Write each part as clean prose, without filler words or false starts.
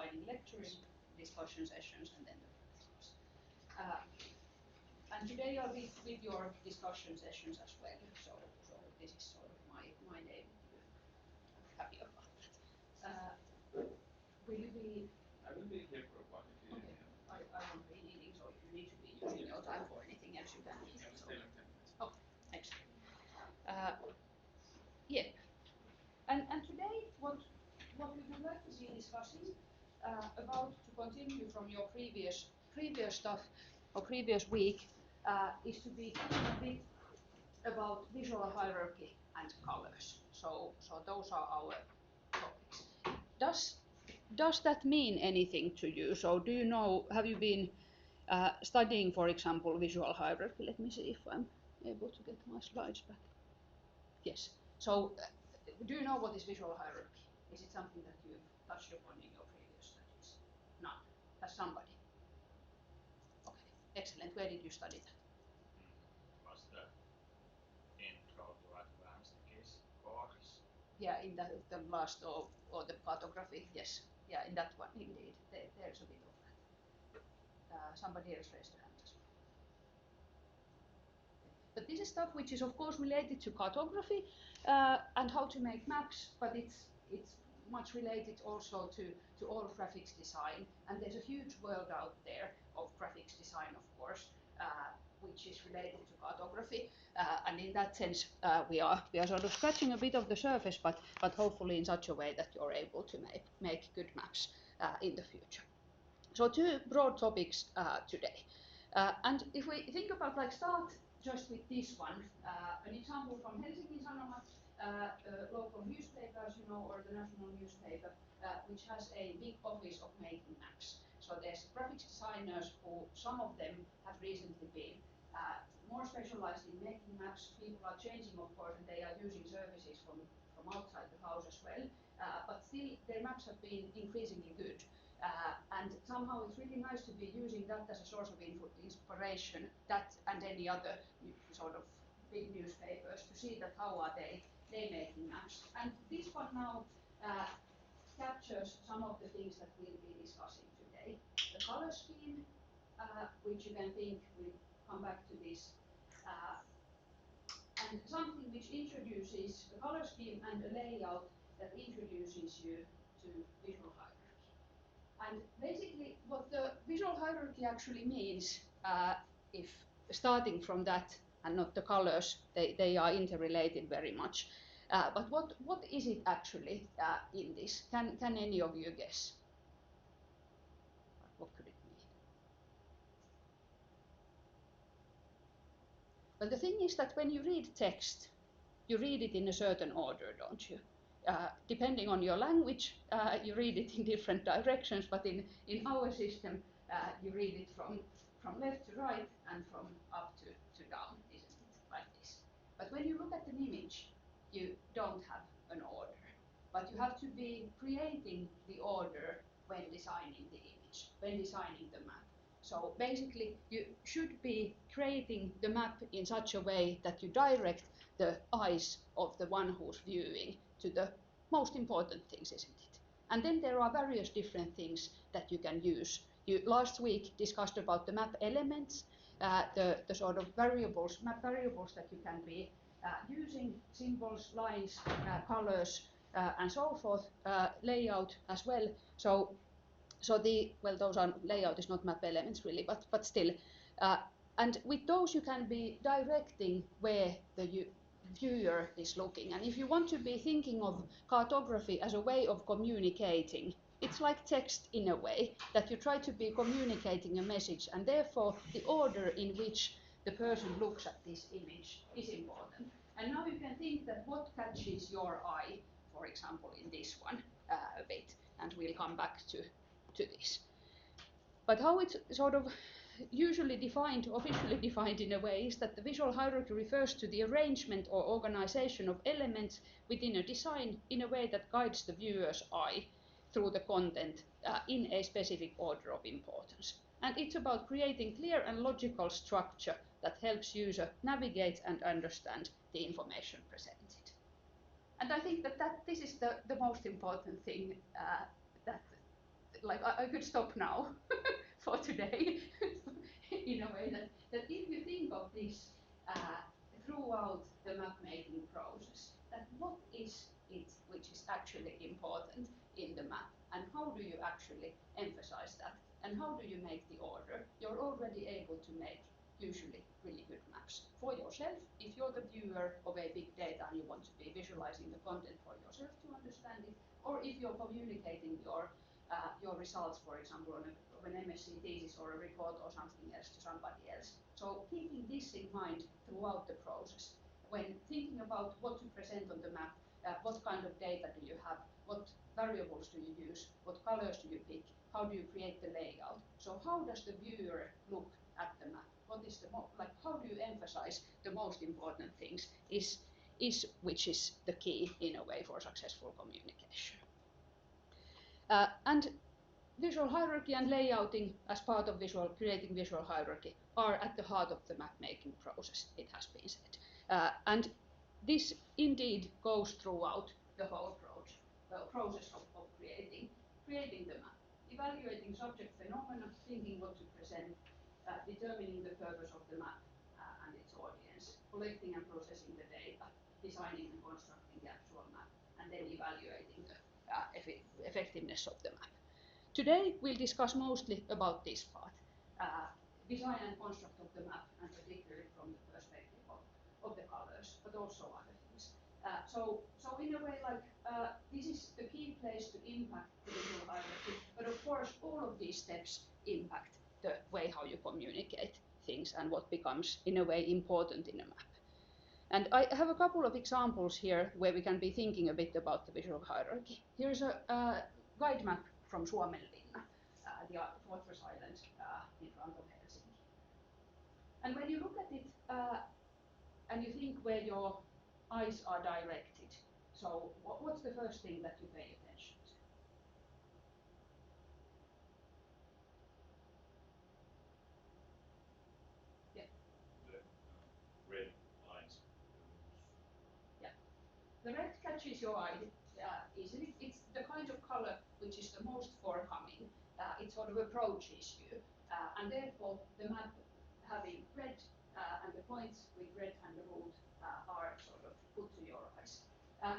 providing lectures, discussion sessions, and then the practicals. And today I'll be with your discussion sessions as well, so this is sort of my day with you. I'm happy about that. Will you be... I will be here for a while. Okay. I won't be needing, so if you need to be using your time for anything else, you can do that. Stay like 10 minutes. Okay, excellent. Yeah. And today, what we would like to be discussing about, to continue from your previous stuff or previous week, is to be a bit about visual hierarchy and colors. So those are our topics. Does that mean anything to you? So do you know? Have you been studying, for example, visual hierarchy? Let me see if I'm able to get my slides back. Yes. So, do you know what is visual hierarchy? Is it something that you've touched upon in your previous studies? None. Has somebody? Okay. Excellent. Where did you study that? Was the intro to advanced GIS course? Yeah, in the last or the cartography. Yes. Yeah, in that one indeed. There's a bit of that. Somebody else raised their hand as well. But this is stuff which is of course related to cartography and how to make maps, but it's much related also to all graphics design. And there's a huge world out there of graphics design, of course, which is related to cartography. And in that sense, we are sort of scratching a bit of the surface, but hopefully in such a way that you're able to make good maps in the future. So two broad topics today. And if we think about, like, start just with this one, an example from Helsingin Sanomat, local newspaper, as you know, or the national newspaper, which has a big office of making maps. So there's graphics designers who, some of them have recently been more specialized in making maps. People are changing, of course, and they are using services from outside the house as well. But still, their maps have been increasingly good. And somehow it's really nice to be using that as a source of inspiration, that and any other sort of big newspapers, to see that how are they making maps. And this one now captures some of the things that we'll be discussing today. The color scheme, which you can think, we'll come back to this, and something which introduces a color scheme and a layout that introduces you to visual hierarchy. And basically what the visual hierarchy actually means, if starting from that and not the colors, they are interrelated very much. But what is it actually in this? Can any of you guess? What could it mean? Well, the thing is that when you read text, you read it in a certain order, don't you? Depending on your language, you read it in different directions, but in our system, you read it from left to right and from up to down, isn't it? Like this. But when you look at an image, you don't have an order, but you have to be creating the order when designing the image, when designing the map. So basically, you should be creating the map in such a way that you direct the eyes of the one who's viewing to the most important things, isn't it? And then there are various different things that you can use. You last week discussed about the map elements, the sort of variables, map variables that you can be using, symbols, lines, colors, and so forth, layout as well. So those are, layout is not map elements really, but still. And with those you can be directing where the viewer is looking. And if you want to be thinking of cartography as a way of communicating, it's like text in a way, that you try to be communicating a message, and therefore the order in which the person looks at this image is important. And now you can think that what catches your eye, for example, in this one a bit, and we'll come back to this. But how it's sort of usually defined, officially defined in a way, is that the visual hierarchy refers to the arrangement or organization of elements within a design in a way that guides the viewer's eye through the content in a specific order of importance. And it's about creating clear and logical structure that helps user navigate and understand the information presented. And I think that this is the most important thing, that like I could stop now for today in a way that if you think of this throughout the map making process, that what is it which is actually important in the map, and how do you actually emphasize that, and how do you make the order, you're already able to make usually really good maps for yourself if you're the viewer of a big data and you want to be visualizing the content for yourself to understand it, or if you're communicating your results, for example, on an MSc thesis or a report or something else to somebody else. So keeping this in mind throughout the process, when thinking about what to present on the map, what kind of data do you have, what variables do you use, what colors do you pick, how do you create the layout. So how does the viewer look at the map? What is the how do you emphasize the most important things is which is the key in a way for successful communication. And visual hierarchy and layouting as part of creating visual hierarchy are at the heart of the map making process, it has been said. And this indeed goes throughout the whole process of creating the map. Evaluating subject phenomena, thinking what to present, determining the purpose of the map and its audience, collecting and processing the data, designing and constructing the actual map, and then evaluating the effectiveness of the map. Today we'll discuss mostly about this part, design and construct of the map, and particularly from the perspective of the colors, but also other things. So in a way, this is the key place to impact the visual hierarchy, but of course all of these steps impact the way how you communicate things and what becomes in a way important in a map. And I have a couple of examples here where we can be thinking a bit about the visual hierarchy. Here's a guide map from Suomenlinna, the Fortress Island in front of Helsinki. And when you look at it and you think where your eyes are directed, so what's the first thing that you pay attention to? Yeah. The red lines. Yeah. The red catches your eye easily. It's the kind of color which is the most forthcoming. It sort of approaches you, and therefore the map having red and the points with red and the root are sort of put to your eyes.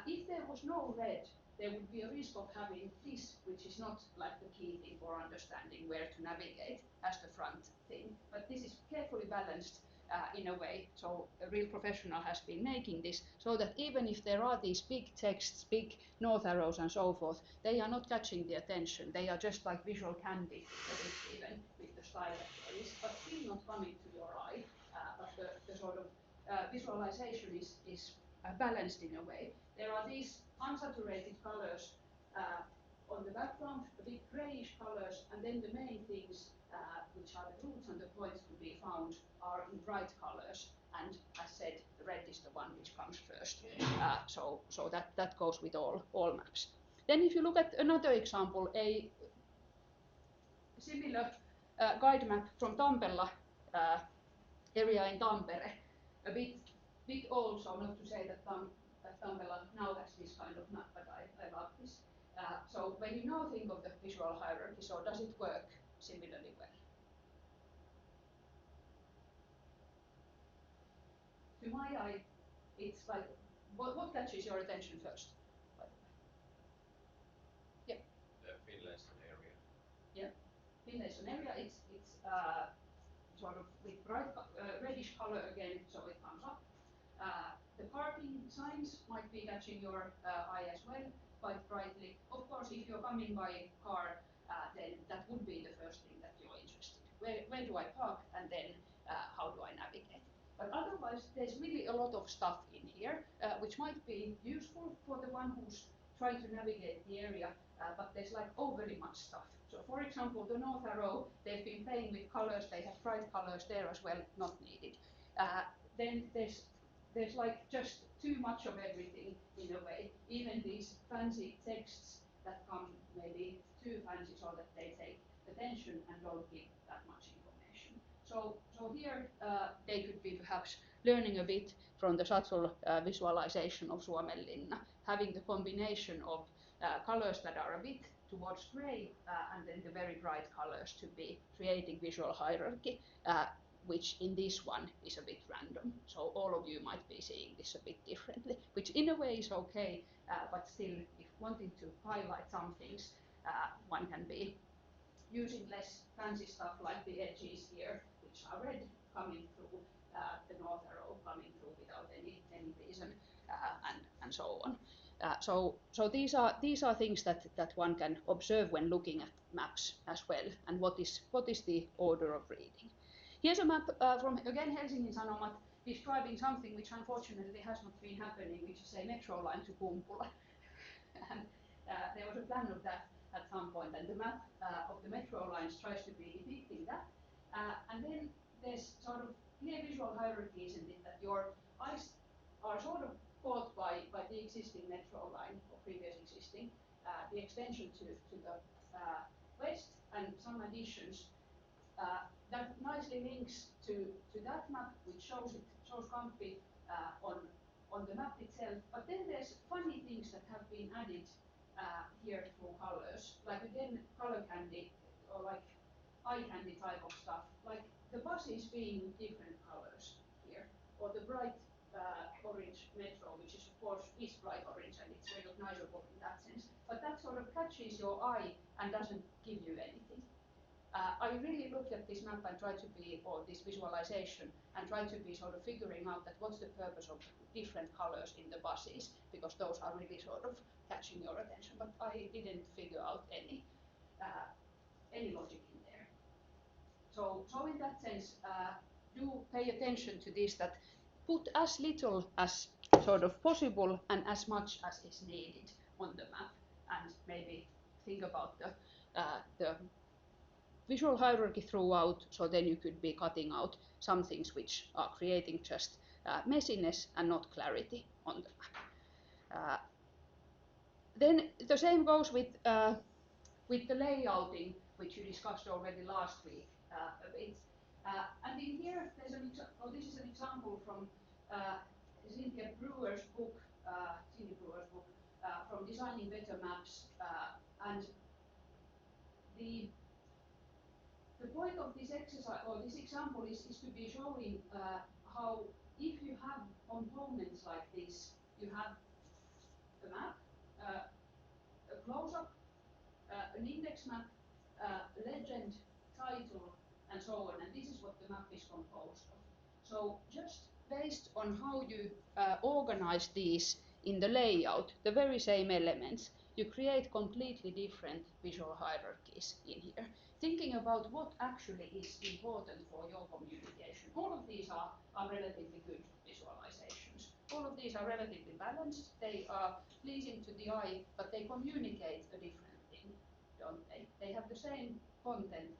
If there was no red, there would be a risk of having this, which is not like the key thing for understanding where to navigate as the front thing, but this is carefully balanced in a way. So a real professional has been making this so that even if there are these big texts, big north arrows and so forth, they are not catching the attention. They are just like visual candy, even with the style that but still not coming to your eye. But the sort of visualization is balanced in a way. There are these unsaturated colors on the background, a bit grayish colors, and then the main things which are the roots and the points to be found are in bright colors. And as said, the red is the one which comes first. So that goes with all maps. Then if you look at another example, a similar guide map from Tampella area in Tampere, a bit old, so not to say that Tampella now has this kind of map, but I love this. So when you now think of the visual hierarchy, so does it work similarly well? To my eye, it's like, what catches your attention first? Yeah. The Finlayson area. Yeah, Finlayson area, it's sort of with bright reddish color again, so it comes up. The parking signs might be catching your eye as well, quite brightly. Of course, if you're coming by car, then that would be the first thing that you're interested in. Where do I park, and then how do I navigate? But otherwise, there's really a lot of stuff in here, which might be useful for the one who's trying to navigate the area, but there's like overly much stuff. So for example, the north arrow, they've been playing with colors, they have bright colors there as well, not needed. Then there's like just too much of everything in a way. Even these fancy texts that come maybe too fancy so that they take attention and don't give that much information. So here they could be perhaps learning a bit from the Satsol visualization of Suomenlinna, having the combination of colors that are a bit towards grey and then the very bright colors to be creating visual hierarchy, which in this one is a bit random. So all of you might be seeing this a bit differently, which in a way is okay, but still, if wanting to highlight some things, one can be using less fancy stuff like the edges here, which are red coming through, the north arrow coming through without any reason, and so on. So these are things that one can observe when looking at maps as well, and what is the order of reading. Here's a map from again Helsingin Sanomat describing something which unfortunately has not been happening, which is a metro line to Kumpula. And there was a plan of that at some point, and the map of the metro lines tries to be depicting that. And then there's sort of clear visual hierarchies in it, that your eyes are sort of caught by the existing metro line, or previous existing, the extension to the west, and some additions. That nicely links to that map, which shows Kamppi on the map itself. But then there's funny things that have been added here through colors, like again color candy, or like eye candy type of stuff, like the buses being different colors here, or the bright orange metro, which is of course is bright orange and it's recognizable in that sense, but that sort of catches your eye and doesn't give you anything. I really looked at this map and tried to be, or this visualization, and tried to be sort of figuring out that what's the purpose of different colors in the buses, because those are really sort of catching your attention, but I didn't figure out any logic in there. So in that sense, do pay attention to this, that put as little as sort of possible and as much as is needed on the map, and maybe think about the visual hierarchy throughout, so then you could be cutting out some things which are creating just messiness and not clarity on the map. Then the same goes with the layouting, which you discussed already last week a bit. And in here, this is an example from Cynthia Brewer's book, from Designing Better Maps, and the point of this exercise, or this example, is to be showing how, if you have components like this, you have a map, a close-up, an index map, legend, title, and so on, and this is what the map is composed of. So just based on how you organize these in the layout, the very same elements, you create completely different visual hierarchies in here. Thinking about what actually is important for your communication. All of these are relatively good visualizations. All of these are relatively balanced. They are pleasing to the eye, but they communicate a different thing, don't they? They have the same content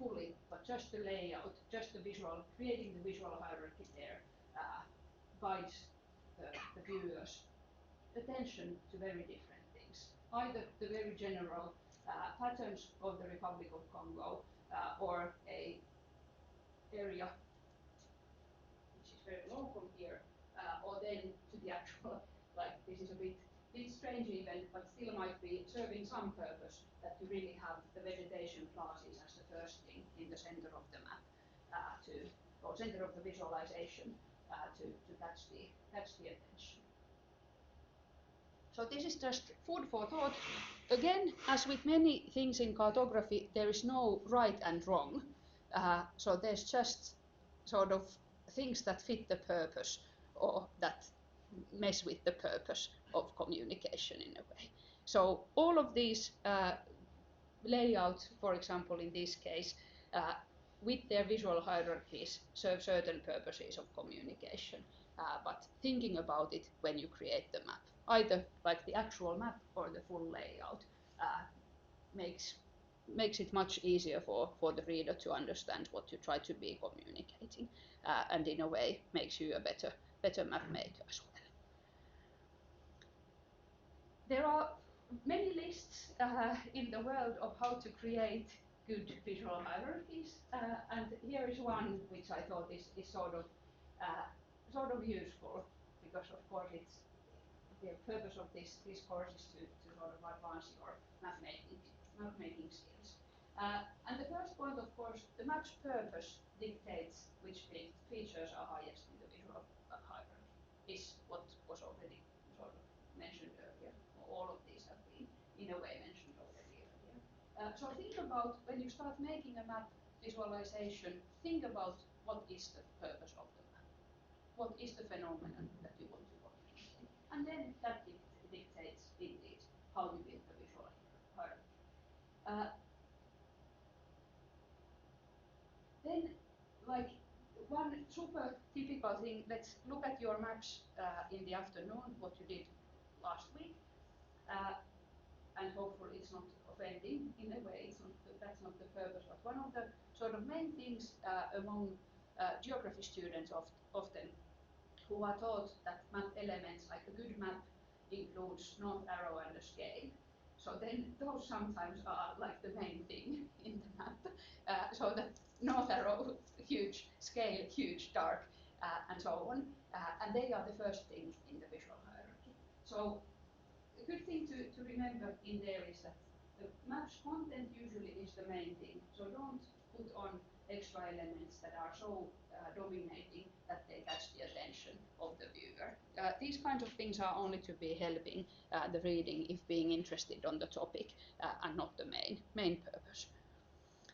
fully, but just the layout, just the visual, creating the visual hierarchy there guides the viewer's attention to very different things. Either the very general patterns of the Republic of Congo, or a area which is very local here, or then to the actual, like this is a bit strange even, but still might be serving some purpose, that you really have the vegetation classes as the first thing in the center of the map, or center of the visualization, to catch the attention. So this is just food for thought. Again, as with many things in cartography, there is no right and wrong. So there's just sort of things that fit the purpose, or that mess with the purpose of communication in a way. So all of these layouts, for example, in this case, with their visual hierarchies, serve certain purposes of communication. But thinking about it when you create the map, either like the actual map or the full layout, makes it much easier for the reader to understand what you try to be communicating, and in a way makes you a better map maker as well. There are many lists in the world of how to create good visual hierarchies, and here is one which I thought is sort of useful, because of course it's the purpose of this course is to sort of advance your map making skills. And the first point, of course, the map's purpose dictates which features are highest in the visual hierarchy, is what was already sort of mentioned earlier. All of these have been, in a way, mentioned already earlier. So think about, when you start making a map visualization, think about what is the purpose of the map. What is the phenomenon that you want to communicate? And then that dictates, indeed, how you build the visual hierarchy. Then, like, one super typical thing, let's look at your maps in the afternoon, what you did last week. And hopefully it's not offending in a way, that's not the purpose, but one of the sort of main things among geography students often who are taught that map elements, like a good map includes north arrow and a scale. So then those sometimes are like the main thing in the map. So the north arrow, huge, scale, huge, dark, and so on. And they are the first thing in the visual hierarchy. So a good thing to remember in there is that the map's content usually is the main thing. So don't put on extra elements that are so dominating that they catch the attention of the viewer. These kinds of things are only to be helping the reading if being interested on the topic and not the main purpose.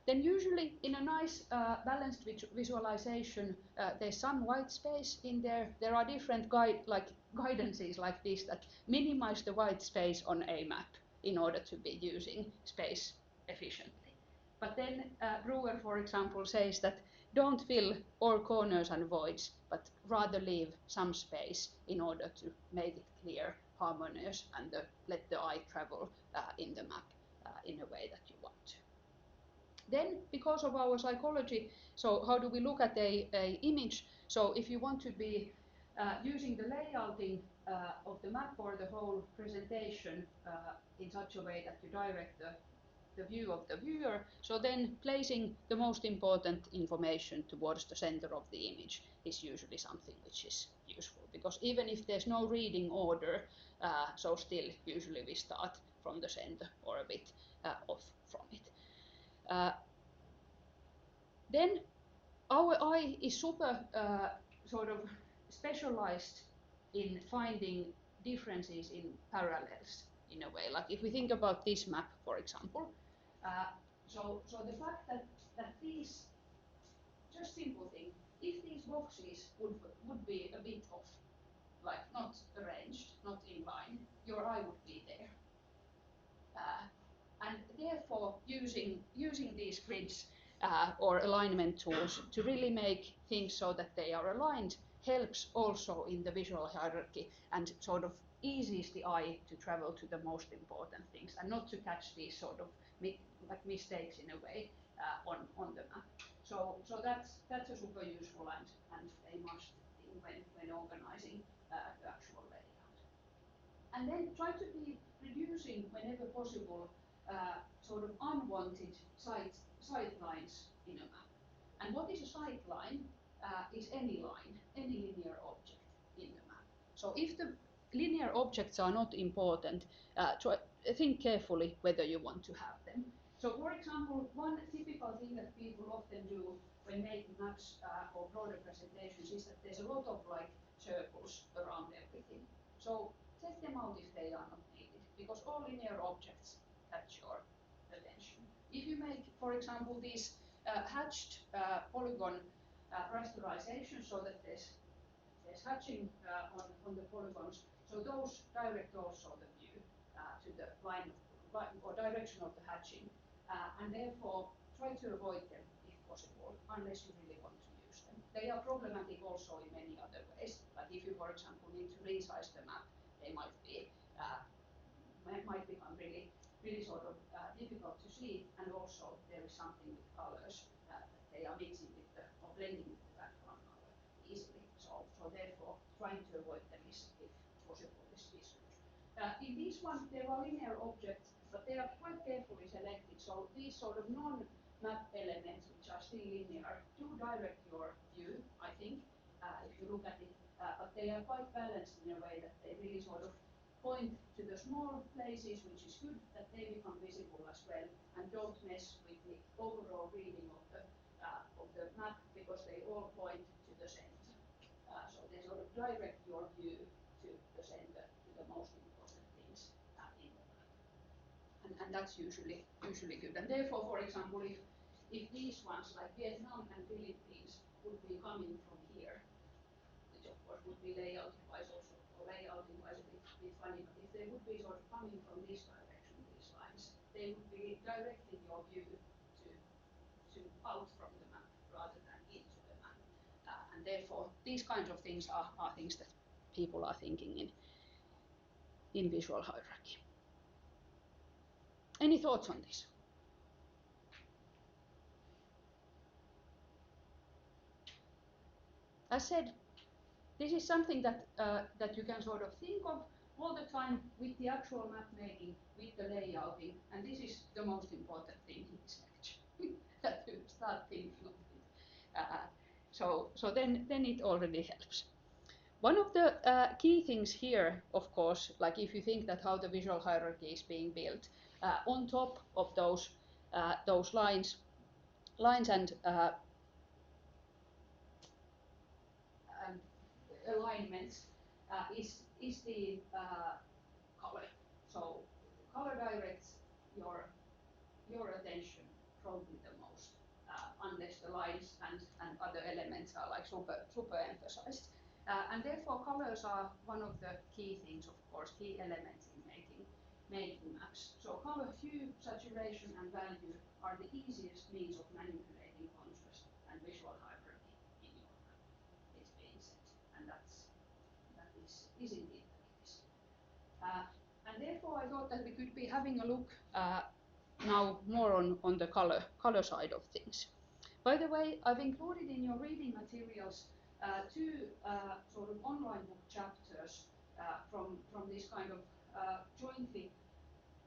Then usually in a nice balanced visualization, there's some white space in there. There are different guidances like this that minimize the white space on a map in order to be using space efficiently. But then Brewer, for example, says that don't fill all corners and voids, but rather leave some space in order to make it clear, harmonious, and let the eye travel in the map in a way that you want to. Then, because of our psychology, so how do we look at a image? So if you want to be using the layouting of the map or the whole presentation in such a way that you direct the view of the viewer, so then placing the most important information towards the center of the image is usually something which is useful, because even if there's no reading order, so still usually we start from the center or a bit off from it. Then our eye is super sort of specialized in finding differences in parallels in a way. Like if we think about this map, for example, so the fact that these, just simple thing, if these boxes would be a bit off, like not arranged, not in line, your eye would be there. And therefore, using these grids or alignment tools to really make things so that they are aligned helps also in the visual hierarchy and sort of eases the eye to travel to the most important things and not to catch these sort of like mistakes in a way on the map. So that's a super useful and a must thing when organizing the actual layout. And then try to be reducing whenever possible sort of unwanted sight lines in a map. And what is a sight line? Is any line, any linear object in the map. So if the linear objects are not important, think carefully whether you want to have them. So for example, one typical thing that people often do when making maps or broader presentations is that there's a lot of like circles around everything. So take them out if they are not needed, because all linear objects catch your attention. If you make, for example, these hatched polygon rasterization so that there's hatching on the polygons, so those direct also the view to the line or direction of the hatching, and therefore try to avoid them if possible, unless you really want to use them. They are problematic also in many other ways, like if you, for example, need to resize the map, they might become really sort of difficult to see, and also there is something with colors that they are mixing with or blending with the background color easily. So therefore, trying to avoid them is, if possible, is good. In this one, there are linear objects, but they are quite carefully selected. So these sort of non-map elements, which are still linear, do direct your view, I think, if you look at it. But they are quite balanced in a way that they really sort of point to the small places, which is good that they become visible as well, and don't mess with the overall reading of the map because they all point to the center. So they sort of direct your view to the center, to the most important things in the map. And that's usually good. And therefore, for example, if these ones like Vietnam and Philippines would be coming from here, which of course would be layout-wise also, or layouting-wise a bit funny, but if they would be sort of coming from this direction, these lines, they would be directing your view to out from the map rather than into the map. And therefore, these kinds of things are things that people are thinking in visual hierarchy. Any thoughts on this? As said, this is something that you can sort of think of all the time with the actual map making, with the layouting, and this is the most important thing in this lecture, that you start thinking of it. So then it already helps. One of the key things here, of course, like if you think that how the visual hierarchy is being built, on top of those lines and alignments is the color. So color directs your attention probably the most, unless the lines and other elements are like super emphasized. And therefore colors are one of the key things, of course, key elements in making maps. So color, hue, saturation and value are the easiest means of manipulating contrast and visual hierarchy in your map, it's being said. And that is indeed the case. And therefore I thought that we could be having a look now more on the color side of things. By the way, I've included in your reading materials two sort of online book chapters from this kind of jointly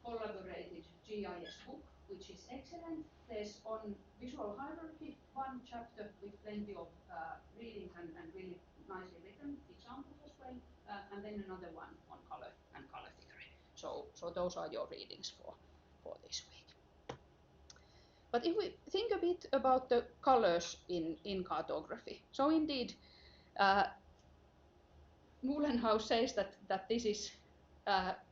collaborated GIS book, which is excellent. There's on visual hierarchy one chapter with plenty of reading and really nicely written examples as well, and then another one on color and color theory. So those are your readings for this week. But if we think a bit about the colors in cartography, so indeed, Muhlenhaus says that this is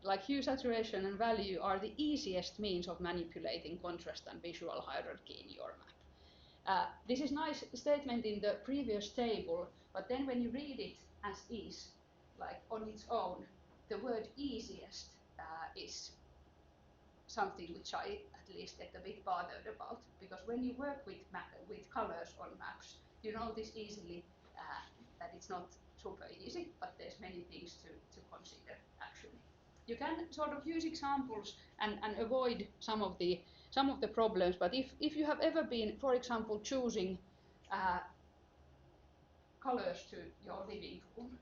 like hue, saturation and value are the easiest means of manipulating contrast and visual hierarchy in your map. This is a nice statement in the previous table, but then when you read it as is, like on its own, the word easiest is something which I at least get a bit bothered about, because when you work with colors on maps, you notice easily that it's not super easy, but there's many things to consider actually. You can sort of use examples and avoid some of the problems, but if you have ever been, for example, choosing colors to your living room,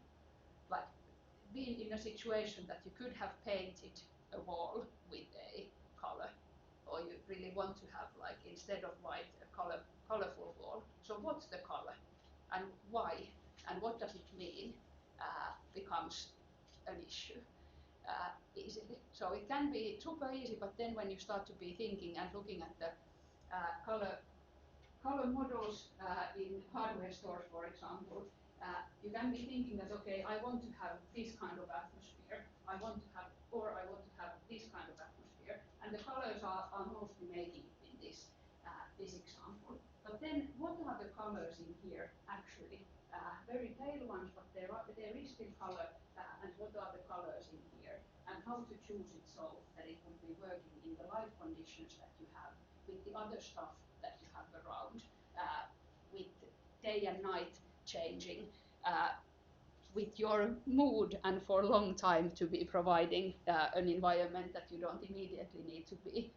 like being in a situation that you could have painted a wall with a color, or you really want to have, like, instead of white, a colorful wall. So what's the color and why and what does it mean becomes an issue easily. So it can be super easy, but then when you start to be thinking and looking at the color models in hardware stores, for example, you can be thinking that, okay, I want to have this kind of atmosphere, I want to have this kind of atmosphere, and the colors are mostly making it in this example. But then, what are the colors in here actually? Very pale ones, but there is still color, and what are the colors in here? And how to choose it so that it would be working in the light conditions that you have with the other stuff that you have around, with day and night changing, with your mood, and for a long time to be providing an environment that you don't immediately need to be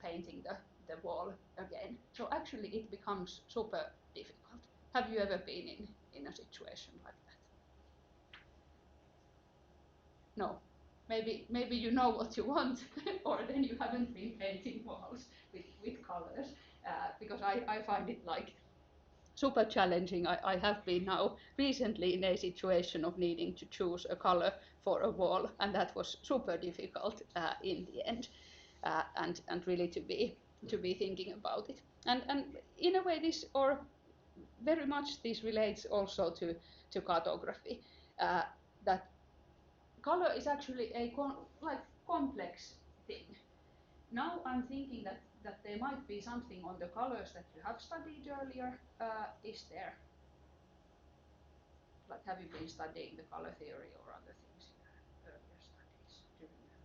painting the wall again. So actually it becomes super difficult. Have you ever been in a situation like that? No. Maybe you know what you want, or then you haven't been painting walls with colors, because I find it like super challenging. I have been now recently in a situation of needing to choose a color for a wall, and that was super difficult in the end, and really to be thinking about it. And in a way, this, or very much this, relates also to cartography, that color is actually a complex thing. Now I'm thinking that there might be something on the colors that you have studied earlier. Is there? Like, have you been studying the color theory or other things in earlier studies? Do you know?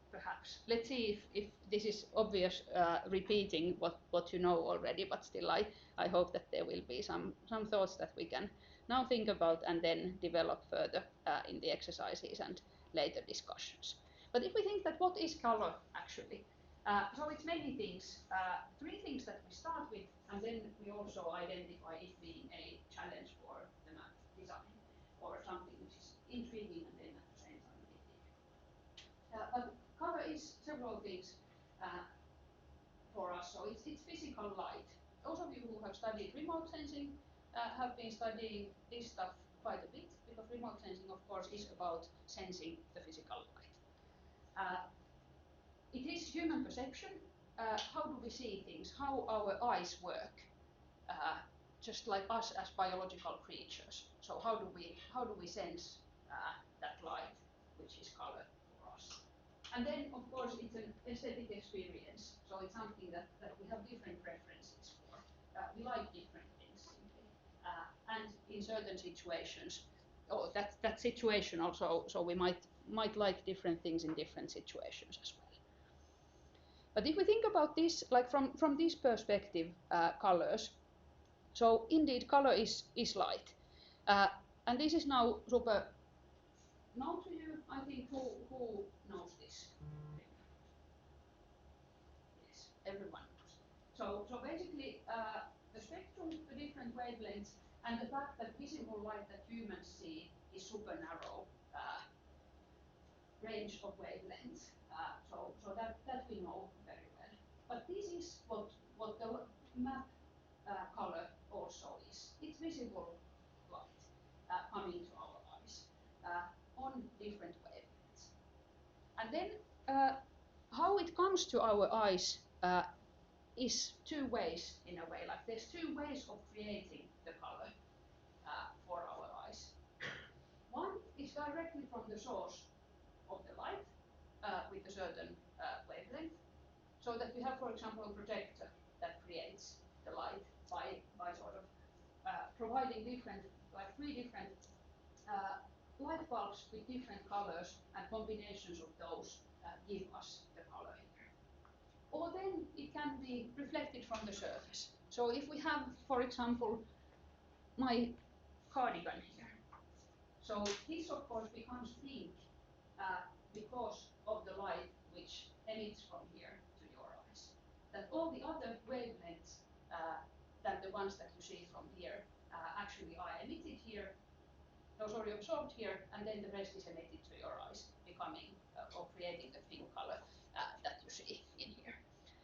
Perhaps. Let's see if this is obvious, repeating what you know already, but still I hope that there will be some thoughts that we can now think about and then develop further in the exercises and later discussions. But if we think that what is color actually, so it's many things, 3 things that we start with, and then we also identify it being a challenge for the map design, or something which is intriguing and then at the same time a bit difficult. But color is several things for us. So it's physical light. Those of you who have studied remote sensing have been studying this stuff quite a bit, because remote sensing, of course, is about sensing the physical light. It is human perception. How do we see things? How our eyes work? Just like us as biological creatures. So how do we sense that light, which is color for us? And then, of course, it's an aesthetic experience. So it's something that we have different preferences for. We like different things simply. And in certain situations, that situation also, so we might like different things in different situations as well. But if we think about this, like from this perspective, colors, so indeed color is light. And this is now super known to you. I think who knows this? Yes, everyone knows. So basically, the spectrum, the different wavelengths, and the fact that visible light that humans see is super narrow range of wavelengths. So that we know very well. But this is what the map color also is. It's visible light coming to our eyes on different wavelengths. And then how it comes to our eyes is 2 ways in a way. Like, there's 2 ways of creating the color for our eyes. One is directly from the source of the light with a certain wavelength, so that we have, for example, a projector that creates the light by sort of providing different, like 3 different light bulbs with different colors, and combinations of those give us the color here. Or then it can be reflected from the surface. So if we have, for example, my cardigan here, so this of course becomes pink because of the light which emits from here to your eyes. That all the other wavelengths than the ones that you see from here actually are emitted here, absorbed here, and then the rest is emitted to your eyes, becoming or creating the pink color that you see in here.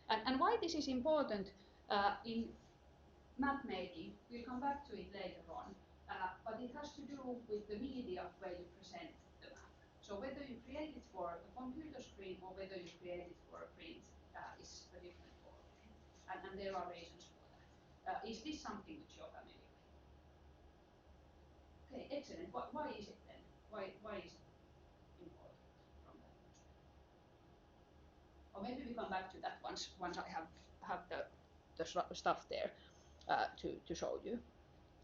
And why this is important in map making, we'll come back to it later on, but it has to do with the media where you present the map. So whether you create it for a computer screen or whether you create it for a print is a different ballgame, and there are reasons for that. Is this something which you're familiar with? Okay, excellent. Why is it then? Why is it important from that perspective? Or maybe we come back to that once I have the stuff there to show you.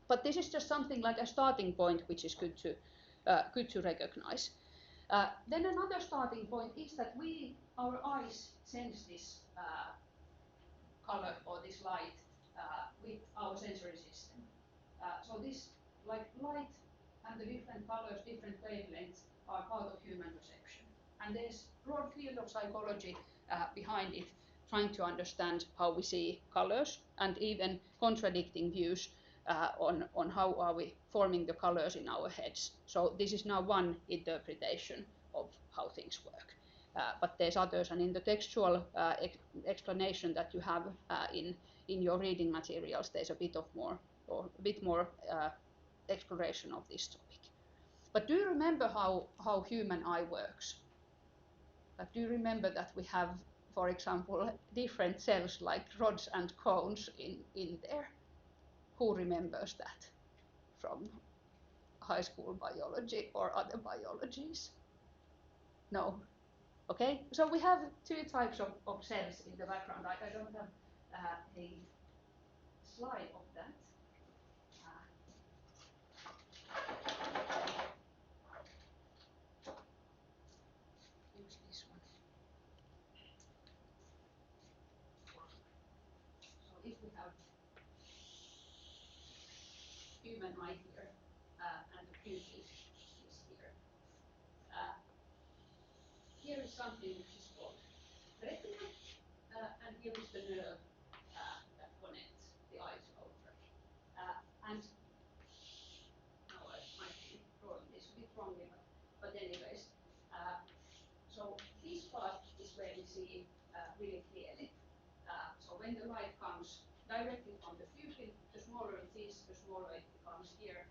But this is just something like a starting point, which is good to recognize. Then another starting point is that our eyes sense this color or this light with our sensory system. So this, like, light and the different colors, different wavelengths are part of human perception. And there's a broad field of psychology behind it, trying to understand how we see colors, and even contradicting views on how are we forming the colors in our heads. So this is now one interpretation of how things work. But there's others, and in the textual explanation that you have in your reading materials, there's a bit more exploration of this topic. But do you remember how human eye works? Like, do you remember that we have, for example, different cells like rods and cones in there? Who remembers that from high school biology or other biologies? No? Okay, so we have two types of cells in the background. I don't have a slide of that. Use this one. So if we have human eye here and the pupil is here, here is something which is called retina, and here is the nerve that connects the eyes over. And now I might be drawing this a bit wrongly, but anyways, so this part is where we see really clearly. So when the light comes directly from the pupil, the smaller it is, the smaller it becomes here.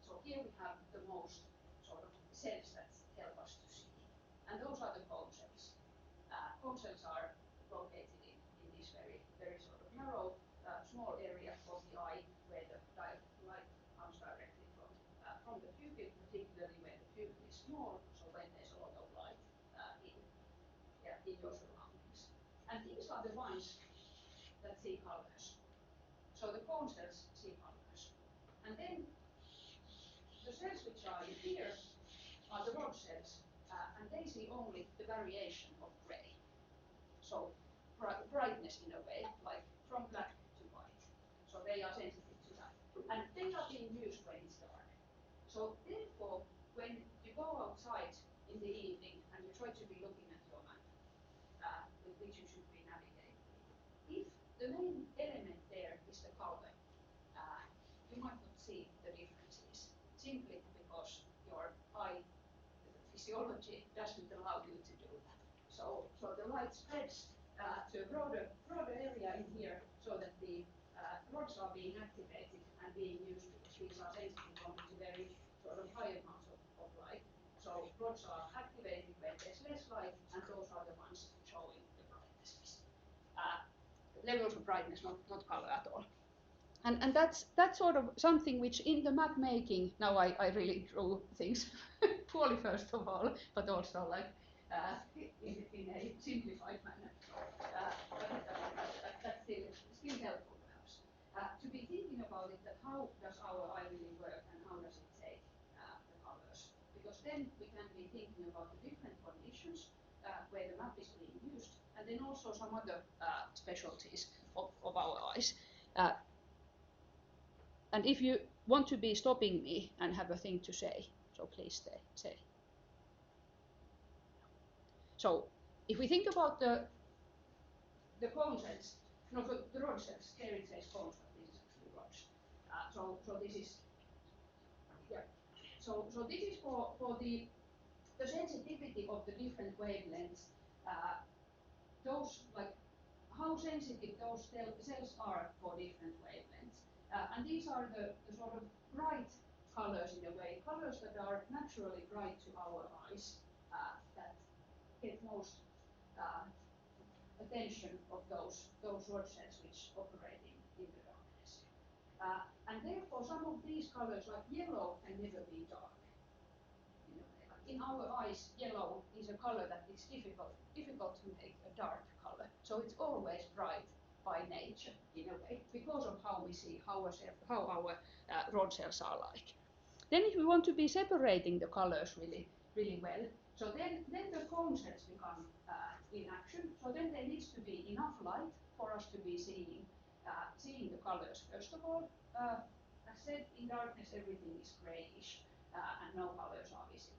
So here we have the most sort of cells that help us to see. And those are the cone cells. Cone cells are located in this very, very sort of narrow, small area of the eye where the light comes directly from the pupil, particularly when the pupil is small, so when there's a lot of light in your surroundings. And these are the ones that see colors. So the cone cells see colors. And then the cells which are in here are the rod cells, and they see only the variation of gray. So brightness in a way, like from black to white. So they are sensitive to that. And they are being used when it's dark. So therefore, when you go outside in the evening and you try to be looking at your map, with which you should be navigating, if the main element there is the color, you might not see the differences, simply because your eye physiology doesn't allow you to do that. So the light spreads to a broader area in here, so that the rods are being activated and being used, because these are sensitive only to very sort of high amounts of light. So rods are activated when there's less light, and those are the ones showing the brightnesses. Levels of brightness, not color at all. And that's sort of something which in the map making, now I really drew things poorly first of all, but also like in a simplified manner. But that's still helpful perhaps. To be thinking about it, that how does our eye really work and how does it take the colors? Because then we can be thinking about the different conditions where the map is being used, and then also some other specialties of our eyes. And if you want to be stopping me and have a thing to say, so please say. So if we think about the cone cells, no, the rod cells, there it says cones, but this is actually rods. So this is, yeah. So this is for the sensitivity of the different wavelengths. Those, like, how sensitive those cells are for different wavelengths. And these are the sort of bright colors in a way, colors that are naturally bright to our eyes, that get most attention of those rod cells which operate in the darkness. And therefore some of these colors, like yellow, can never be dark. In our eyes, yellow is a color that is difficult to make a dark color. So it's always bright by nature, in a way, because of how we see how our rod cells are like. Then if we want to be separating the colors really well, so then the cone cells become in action. So then there needs to be enough light for us to be seeing the colors. First of all, as said, in darkness everything is grayish and no colors are visible.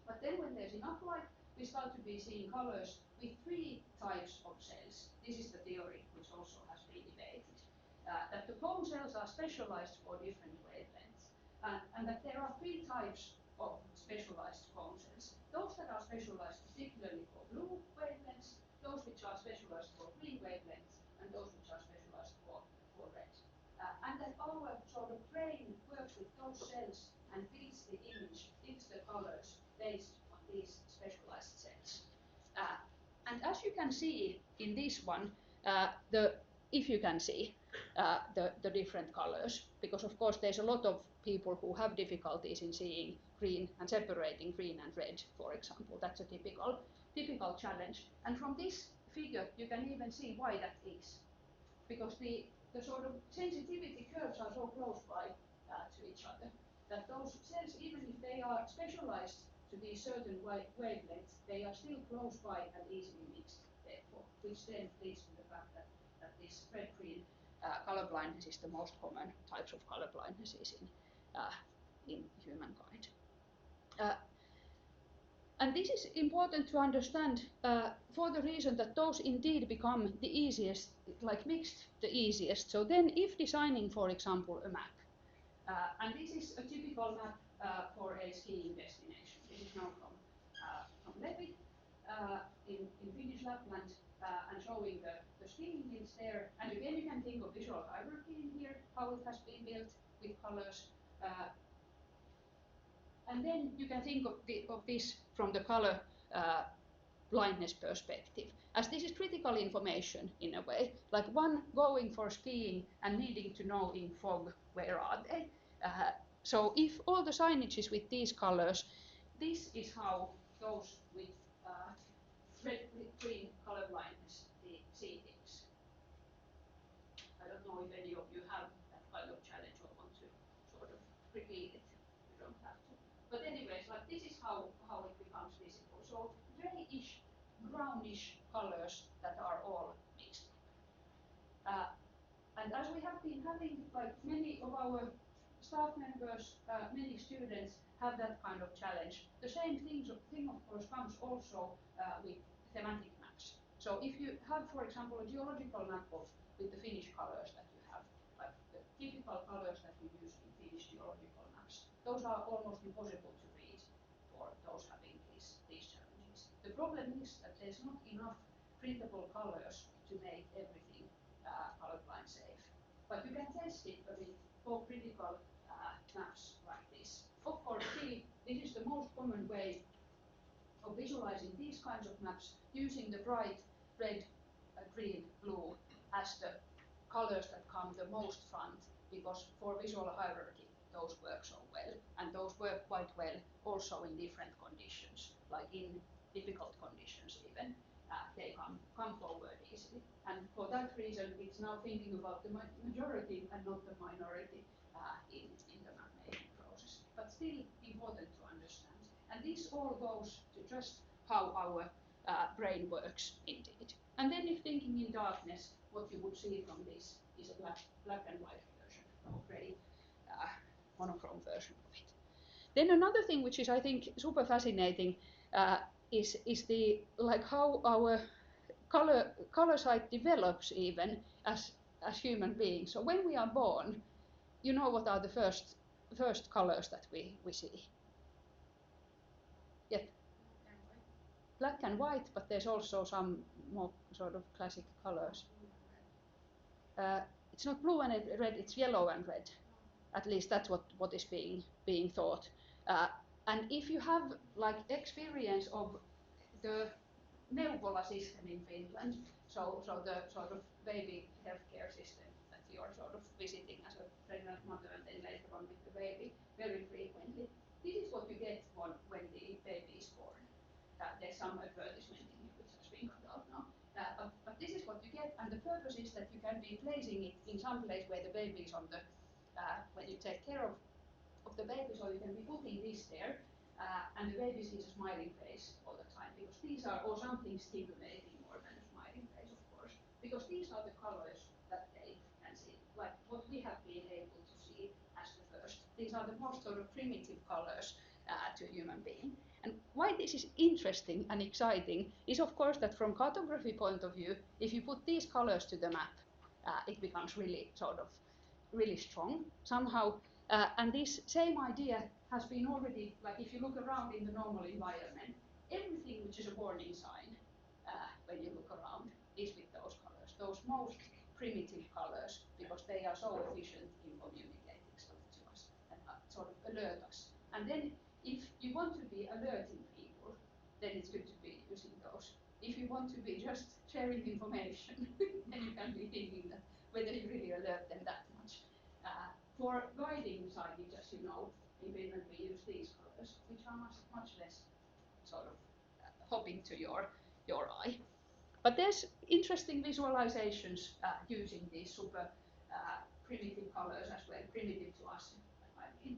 But then when there's enough light, we start to be seeing colors with three types of cells. This is the theory which also has been debated. That the cone cells are specialized for different wavelengths, and that there are three types of specialized cone cells. Those that are specialized particularly for blue wavelengths, those which are specialized for green wavelengths, and those which are specialized for red. And that our sort of brain works with those cells and fills the image, fills the colors based on these specialized cells. And as you can see in this one, if you can see the different colors, because of course there's a lot of people who have difficulties in seeing green and separating green and red, for example. That's a typical challenge. And from this figure, you can even see why that is, because the sort of sensitivity curves are so close by to each other that those cells, even if they are specialized to these certain wavelengths, they are still close by and easily mixed, therefore, which then leads to the fact that this red-green color blindness is the most common types of color blindnesses in humankind. And this is important to understand for the reason that those indeed become the easiest, like mixed the easiest. So then if designing, for example, a map, and this is a typical map for a skiing destination. This is now from Lepi in Finnish Lapland and showing the skiing hills there. And again, you can think of visual hierarchy in here, how it has been built with colors. And then you can think of this from the color blindness perspective, as this is critical information in a way, like one going for skiing and needing to know in fog where are they. So if all the signage is with these colors, this is how those with red-green color blindness see things. I don't know if any of you have that kind of challenge or want to sort of repeat it. You don't have to. But anyways, like this is how it becomes visible. So grayish, brownish colors that are all mixed. And as we have been having, like many of our staff members, many students have that kind of challenge. The same thing of course comes also with thematic maps. So if you have, for example, a geological map with the Finnish colors that you have, like the typical colors that we use in Finnish geological maps, those are almost impossible to read for those having these challenges. The problem is that there's not enough printable colors to make everything colorblind safe. But you can test it a bit for critical maps like this. Of course, this is the most common way of visualizing these kinds of maps, using the bright red, green, blue as the colors that come the most front, because for visual hierarchy, those work so well, and those work quite well also in different conditions, like in difficult conditions even. They come forward easily. And for that reason, it's now thinking about the majority and not the minority in the map making process. But still important to understand. And this all goes to just how our brain works indeed. And then if thinking in darkness, what you would see from this is a black and white version, or grey monochrome version of it. Then another thing which is, I think, super fascinating is the like how our color sight develops even as human beings. So when we are born, you know what are the first colors that we see? Yet black and white, but there's also some more sort of classic colors. It's not blue and red, it's yellow and red. At least that's what is being thought. And if you have like experience of the neuvola system in Finland, so the sort of baby healthcare system that you are sort of visiting as a pregnant mother and then later on with the baby very frequently, this is what you get when the baby is born. There's some advertisement in here which has been cut out now. But this is what you get, and the purpose is that you can be placing it in some place where the baby is on the, when you take care of the baby, so you can be putting this there, and the baby sees a smiling face all the time, because these are, or something stimulating more than a smiling face, of course, because these are the colors that they can see, like what we have been able to see as the first. These are the most sort of primitive colors to a human being. And why this is interesting and exciting is, of course, that from cartography point of view, if you put these colors to the map, it becomes really sort of really strong somehow. And this same idea has been already, like if you look around in the normal environment, everything which is a warning sign, when you look around, is with those colors, those most primitive colors, because they are so efficient in communicating stuff to us. And so sort of alert us. And then if you want to be alerting people, then it's good to be using those. If you want to be just sharing information, then you can be thinking that whether you really alert them that much. For guiding signage, as you know, in Finland we use these colors, which are much less sort of hopping to your eye. But there's interesting visualizations using these super primitive colors as well, primitive to us, I mean.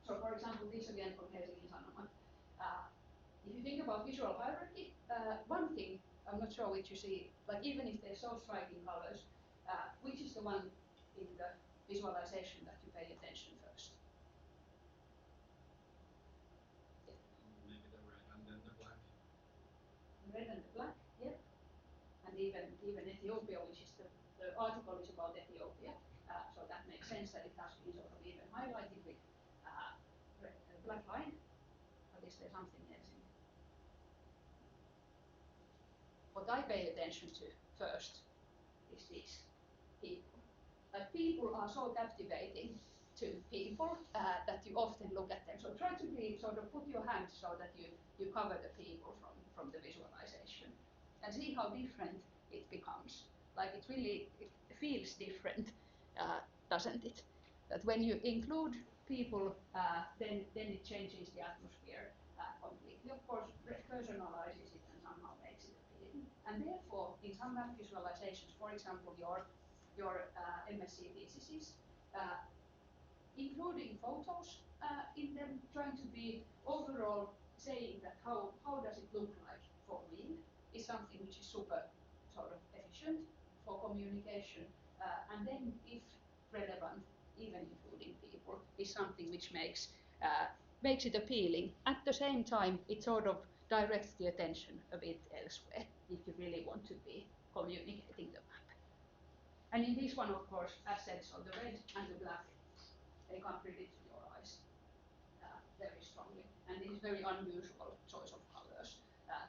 So for example, this again from Helsingin Sanomat. If you think about visual hierarchy, one thing, I'm not sure which you see, like even if they're so striking colors, which is the one in the visualization that you pay attention first? Maybe the red and then the black. The red and the black, yeah. And even Ethiopia, which is the article is about Ethiopia, so that makes sense that it has been sort of even highlighted with black line. But is there something else in it? What I pay attention to first is these people. Like people are so captivating to people that you often look at them. So try to be sort of put your hand so that you cover the people from the visualization and see how different it becomes. Like it really feels different, doesn't it? That when you include people, then it changes the atmosphere completely. Of course, personalizes it and somehow makes it appealing. And therefore, in some map visualizations, for example, your MSc theses, including photos in them, trying to be overall saying that how does it look like for real is something which is super sort of efficient for communication, and then if relevant, even including people, is something which makes it appealing. At the same time, it sort of directs the attention a bit elsewhere if you really want to be communicating the map. And in this one, of course, as said, so the red and the black, they come really to your eyes very strongly. And it is very unusual choice of colors,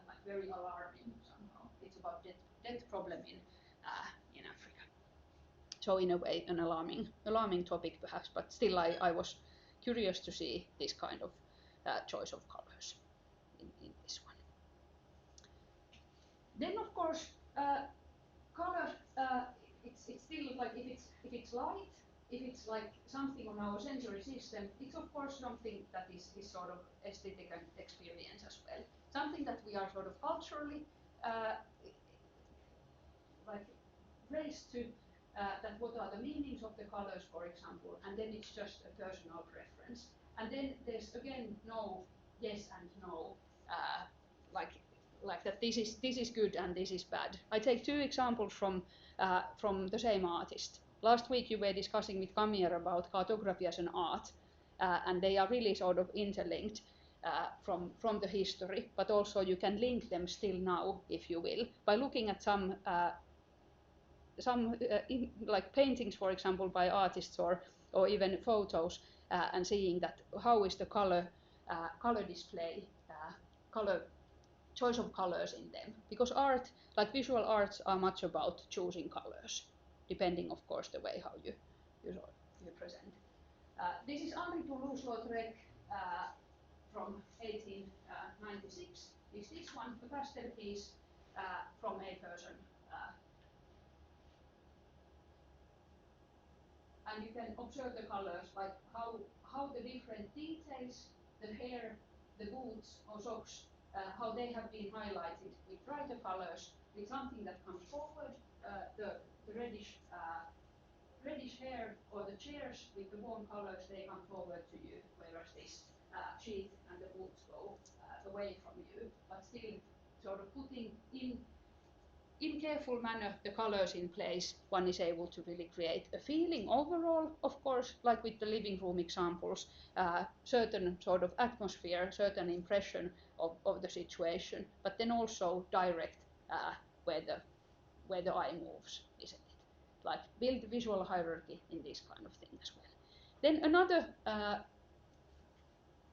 like very alarming somehow. It's about death problem in Africa. So in a way, an alarming topic perhaps, but still I was curious to see this kind of choice of colors in this one. Then of course, color, it's still like if it's light, if it's like something on our sensory system, it's of course something that is sort of aesthetic and experience as well. Something that we are sort of culturally like raised to, that what are the meanings of the colors, for example, and then it's just a personal preference. And then there's again no yes and no, like that this is good and this is bad. I take two examples from the same artist. Last week you were discussing with Kamier about cartography as an art, and they are really sort of interlinked from the history, but also you can link them still now, if you will, by looking at some like paintings, for example, by artists or even photos, and seeing that how is the color display, choice of colors in them, because art, like visual arts, are much about choosing colors, depending, of course, the way how you present. This is Henri Toulouse-Lautrec from 1896. Is this one a pastel piece from a person? And you can observe the colors, like how the different details, the hair, the boots or socks, how they have been highlighted with brighter colors, with something that comes forward, the reddish hair or the chairs with the warm colors, they come forward to you, whereas this sheet and the boots go away from you, but still sort of putting in careful manner the colors in place, one is able to really create a feeling overall, of course, like with the living room examples, certain sort of atmosphere, certain impression of the situation, but then also direct where the eye moves, isn't it? Like build visual hierarchy in this kind of thing as well. Then another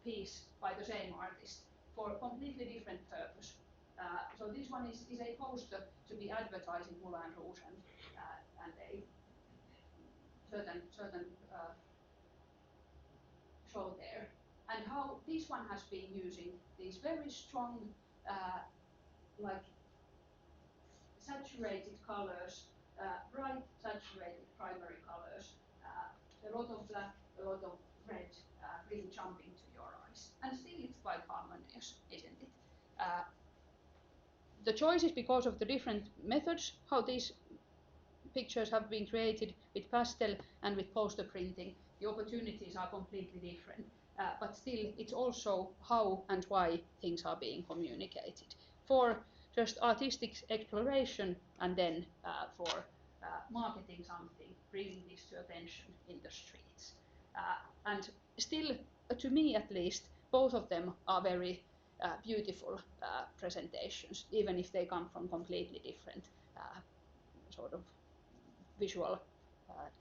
piece by the same artist for a completely different purpose. So this one is a poster to be advertising Moulin Rouge and a certain show there, and how this one has been using these very strong, like saturated colors, bright saturated primary colors, a lot of black, a lot of red, really jumping to your eyes. And still it's quite harmonious, isn't it? The choice is because of the different methods, how these pictures have been created with pastel and with poster printing. The opportunities are completely different, but still it's also how and why things are being communicated. For just artistic exploration, and then for marketing something, bringing this to attention in the streets. And still, to me at least, both of them are very beautiful presentations, even if they come from completely different sort of visual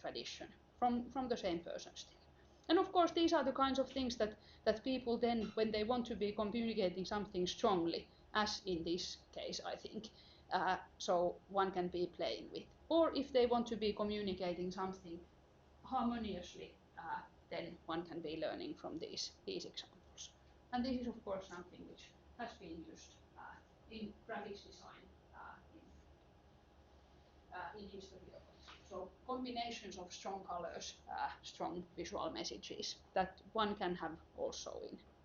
tradition from the same person still. And of course, these are the kinds of things that people then, when they want to be communicating something strongly, as in this case, I think, so one can be playing with. Or if they want to be communicating something harmoniously, then one can be learning from these examples. And this is, of course, something which has been used in graphics design in history of it. So combinations of strong colors, strong visual messages that one can have also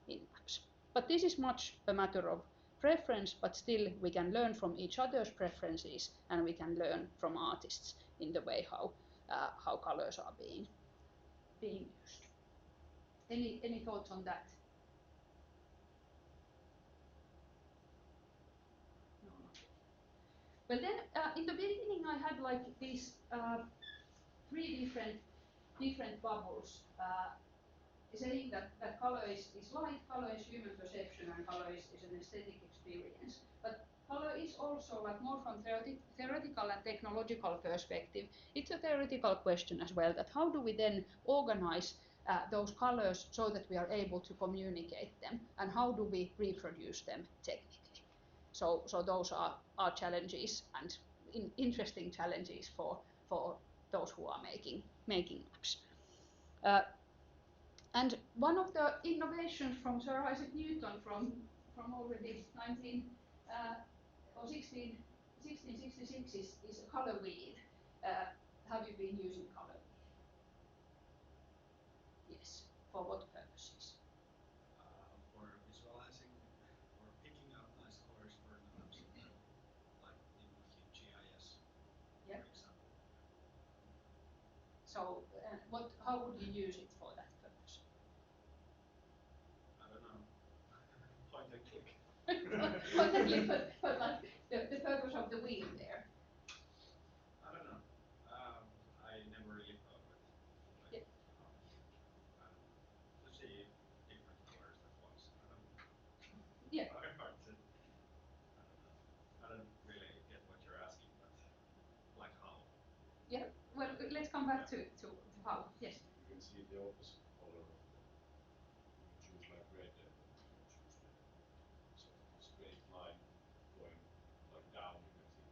in maps. But this is much a matter of preference, but still we can learn from each other's preferences, and we can learn from artists in the way how colors are being used. Any thoughts on that? No, not yet. Well then, in the beginning I had like these three different bubbles, saying that color is light, color is human perception, and color is an aesthetic experience. But color is also, like, more from theoretical and technological perspective. It's a theoretical question as well, that how do we then organize those colors so that we are able to communicate them, and how do we reproduce them technically? So those are challenges, and interesting challenges for those who are making maps. And one of the innovations from Sir Isaac Newton from already 1666 is a color wheel. Have you been using color wheel? Yes. For what purposes? For visualizing or picking up nice colors for maps, like in GIS, Yeah. for example. So how would you use it for that purpose? I don't know. Point and click. Point and click, but like the purpose of the wheel there. I don't know. I never really thought of it. Like, Yeah. to see different colors at once. I don't know. Yeah. I don't know. I don't really get what you're asking, but like how? Yeah. Well, let's come back to how. Yes. You can see the opposite color of the, you choose like red and then you choose the sort of straight line going like down, you can see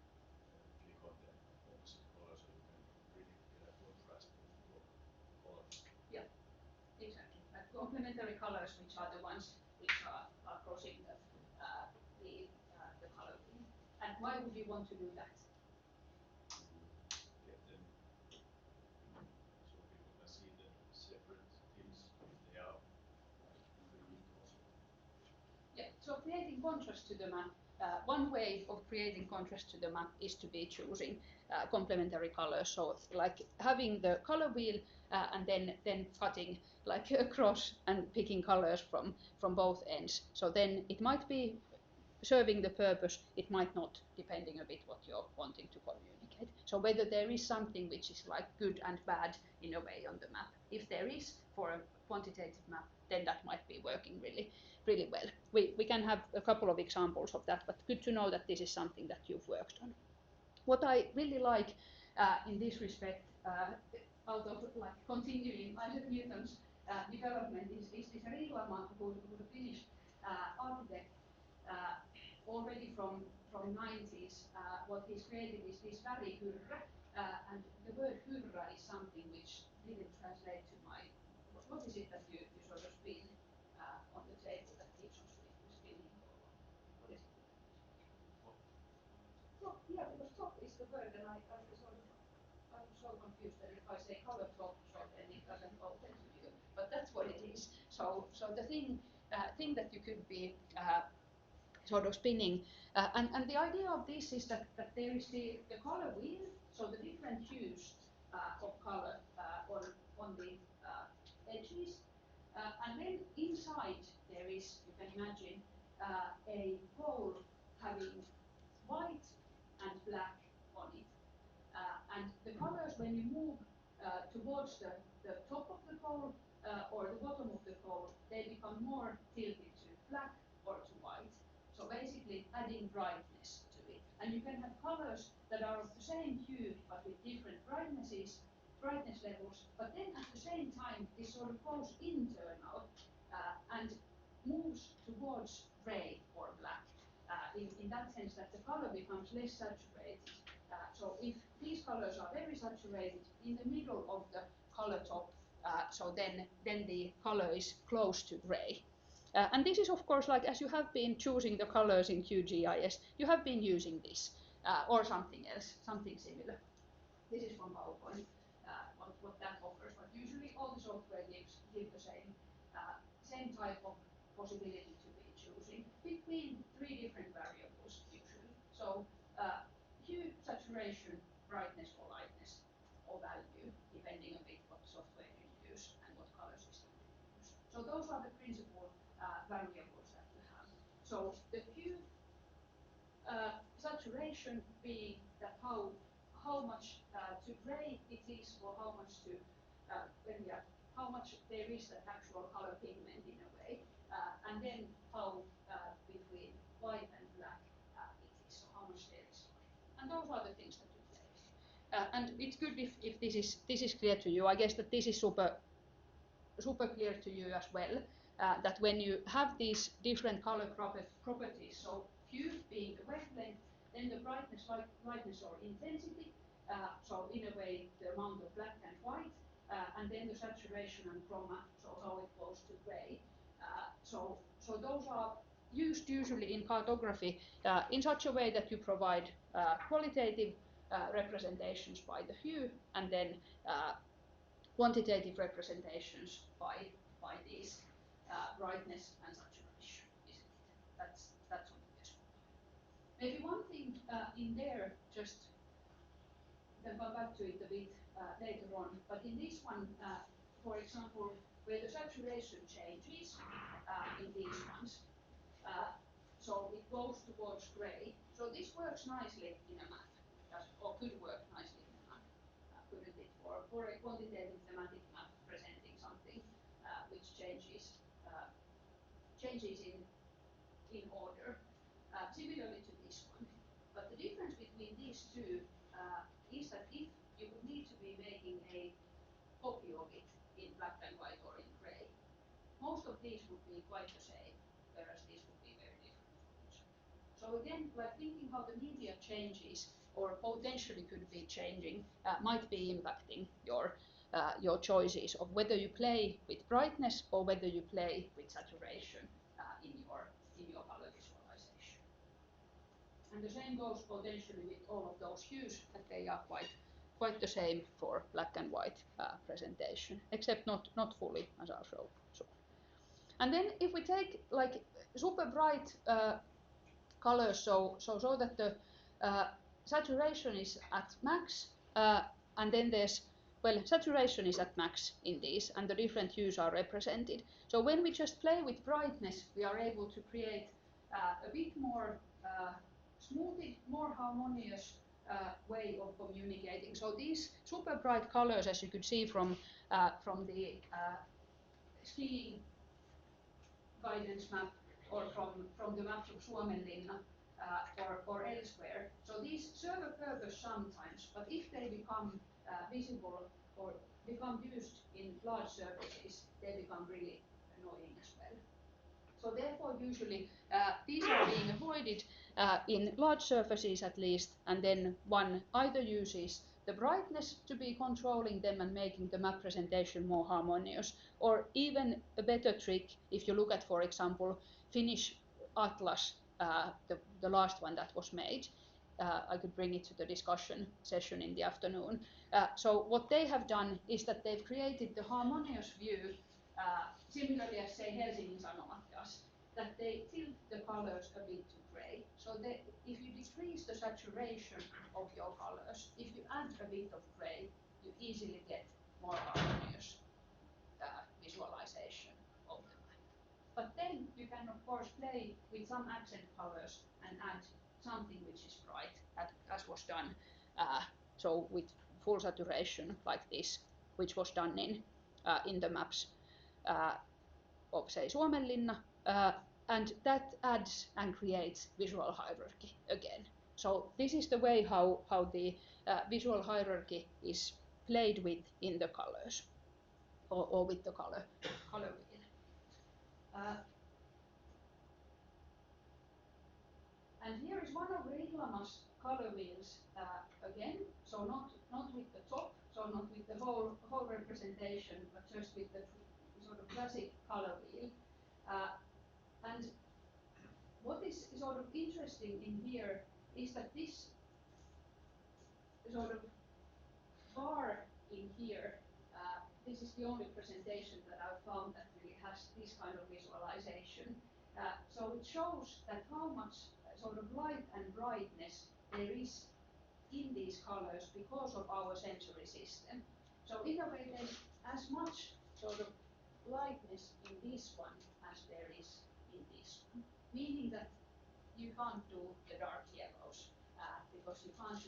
click on the opposite color so you can really get a contrast of both colors. Yeah, exactly. Like complementary colors, which are the ones which are crossing the color wheel. And why would you want to do that? Get them so people can see the separate things if they are like unique also. Yeah, so creating contrast to the map. One way of creating contrast to the map is to be choosing complementary colors. So like having the color wheel and then cutting like across and picking colors from both ends. So then it might be serving the purpose, it might not, depending a bit what you're wanting to communicate. So whether there is something which is like good and bad in a way on the map. If there is for a quantitative map, then that might be working really well. We can have a couple of examples of that, but good to know that this is something that you've worked on. What I really like in this respect, out of like continuing Isaac Newton's development, is Riihlama, who's a Finnish architect. Already from 90s, what he's created is this värihyrrä, and the word hyrrä is something which didn't translate to my. What is it that you sort of word, and I'm so confused that if I say color top, so then it doesn't open to you. But that's what it is. So the thing that you could be sort of spinning, and the idea of this is that there is the color wheel, so the different hues of color on the edges, and then inside there is, you can imagine, a pole having white and black on it. And the colors, when you move towards the top of the pole or the bottom of the pole, they become more tilted to black or to white. So basically adding brightness to it. And you can have colors that are of the same hue but with different brightness levels, but then at the same time this sort of goes internal and moves towards grey or black. In that sense that the color becomes less saturated. So if these colors are very saturated in the middle of the color top, so then the color is close to grey. And this is of course, like as you have been choosing the colors in QGIS, you have been using this or something else, something similar. This is from PowerPoint, what that offers, but usually all the software give the same type of possibility to be choosing between 3 different variables usually. So hue, saturation, brightness or lightness or value, depending a bit what software you use and what color system you use. So those are the principal variables that you have. So the hue, saturation being that how much to grey it is, or how much to how much there is that actual color pigment in a way, and then how between white and black it is, so how much there is light. And those are the things that you play with. And it's good if this is clear to you. I guess that this is super clear to you as well, that when you have these different color properties, so hue being the wavelength, then the brightness, lightness or intensity, so in a way the amount of black and white, and then the saturation and chroma, so how it goes to grey. So those are used usually in cartography in such a way that you provide qualitative representations by the hue, and then quantitative representations by these brightness and saturation, isn't it? That's on the best one. Maybe one thing in there, just we can come back to it a bit later on, but in this one, for example, where the saturation changes in these ones, so it goes towards grey. So this works nicely in a map, or could work nicely in a map, couldn't it? For a quantitative thematic map presenting something which changes in order, similarly to this one. But the difference between these two is that if you would need to be making a copy of it in black and white or in grey, most of these would be quite the same, whereas these would be very different from each other. So again, like thinking how the media changes or potentially could be changing might be impacting your choices of whether you play with brightness or whether you play with saturation in your color visualization. And the same goes potentially with all of those hues, that they are quite the same for black and white presentation, except not fully, as I'll show. And then if we take like super bright colors, so that the saturation is at max, and then there's, well, saturation is at max in these, and the different hues are represented. So when we just play with brightness, we are able to create a bit more smoothed, more harmonious way of communicating. So these super bright colors, as you could see from the skiing guidance map, or from the maps of Suomenlinna or elsewhere. So these serve a purpose sometimes, but if they become visible or become used in large surfaces, they become really annoying as well. So therefore, usually these are being avoided in large surfaces at least, and then one either uses the brightness to be controlling them and making the map presentation more harmonious, or even a better trick, if you look at, for example, Finnish Atlas, the last one that was made, I could bring it to the discussion session in the afternoon. So what they have done is that they've created the harmonious view, similarly as say Helsingin Sanomat does, that they tilt the colors a bit to gray. So if you decrease the saturation of your colors, if you add a bit of gray, you easily get more harmonious visualization of the map. But then you can of course play with some accent colors and add something which is bright, as was done so with full saturation like this, which was done in the maps of say Suomenlinna, and that adds and creates visual hierarchy again. So this is the way how the visual hierarchy is played with in the colors, or with the color wheel. And here is one of Rihlama's color wheels again. So not with the top, so not with the whole representation, but just with the sort of classic color wheel. And what is sort of interesting in here is that this sort of bar in here, this is the only presentation that I've found that really has this kind of visualization. So it shows that how much sort of light and brightness there is in these colors because of our sensory system. So in a way there's as much sort of lightness in this one as there is in this one, meaning that you can't do the dark yellows because you can't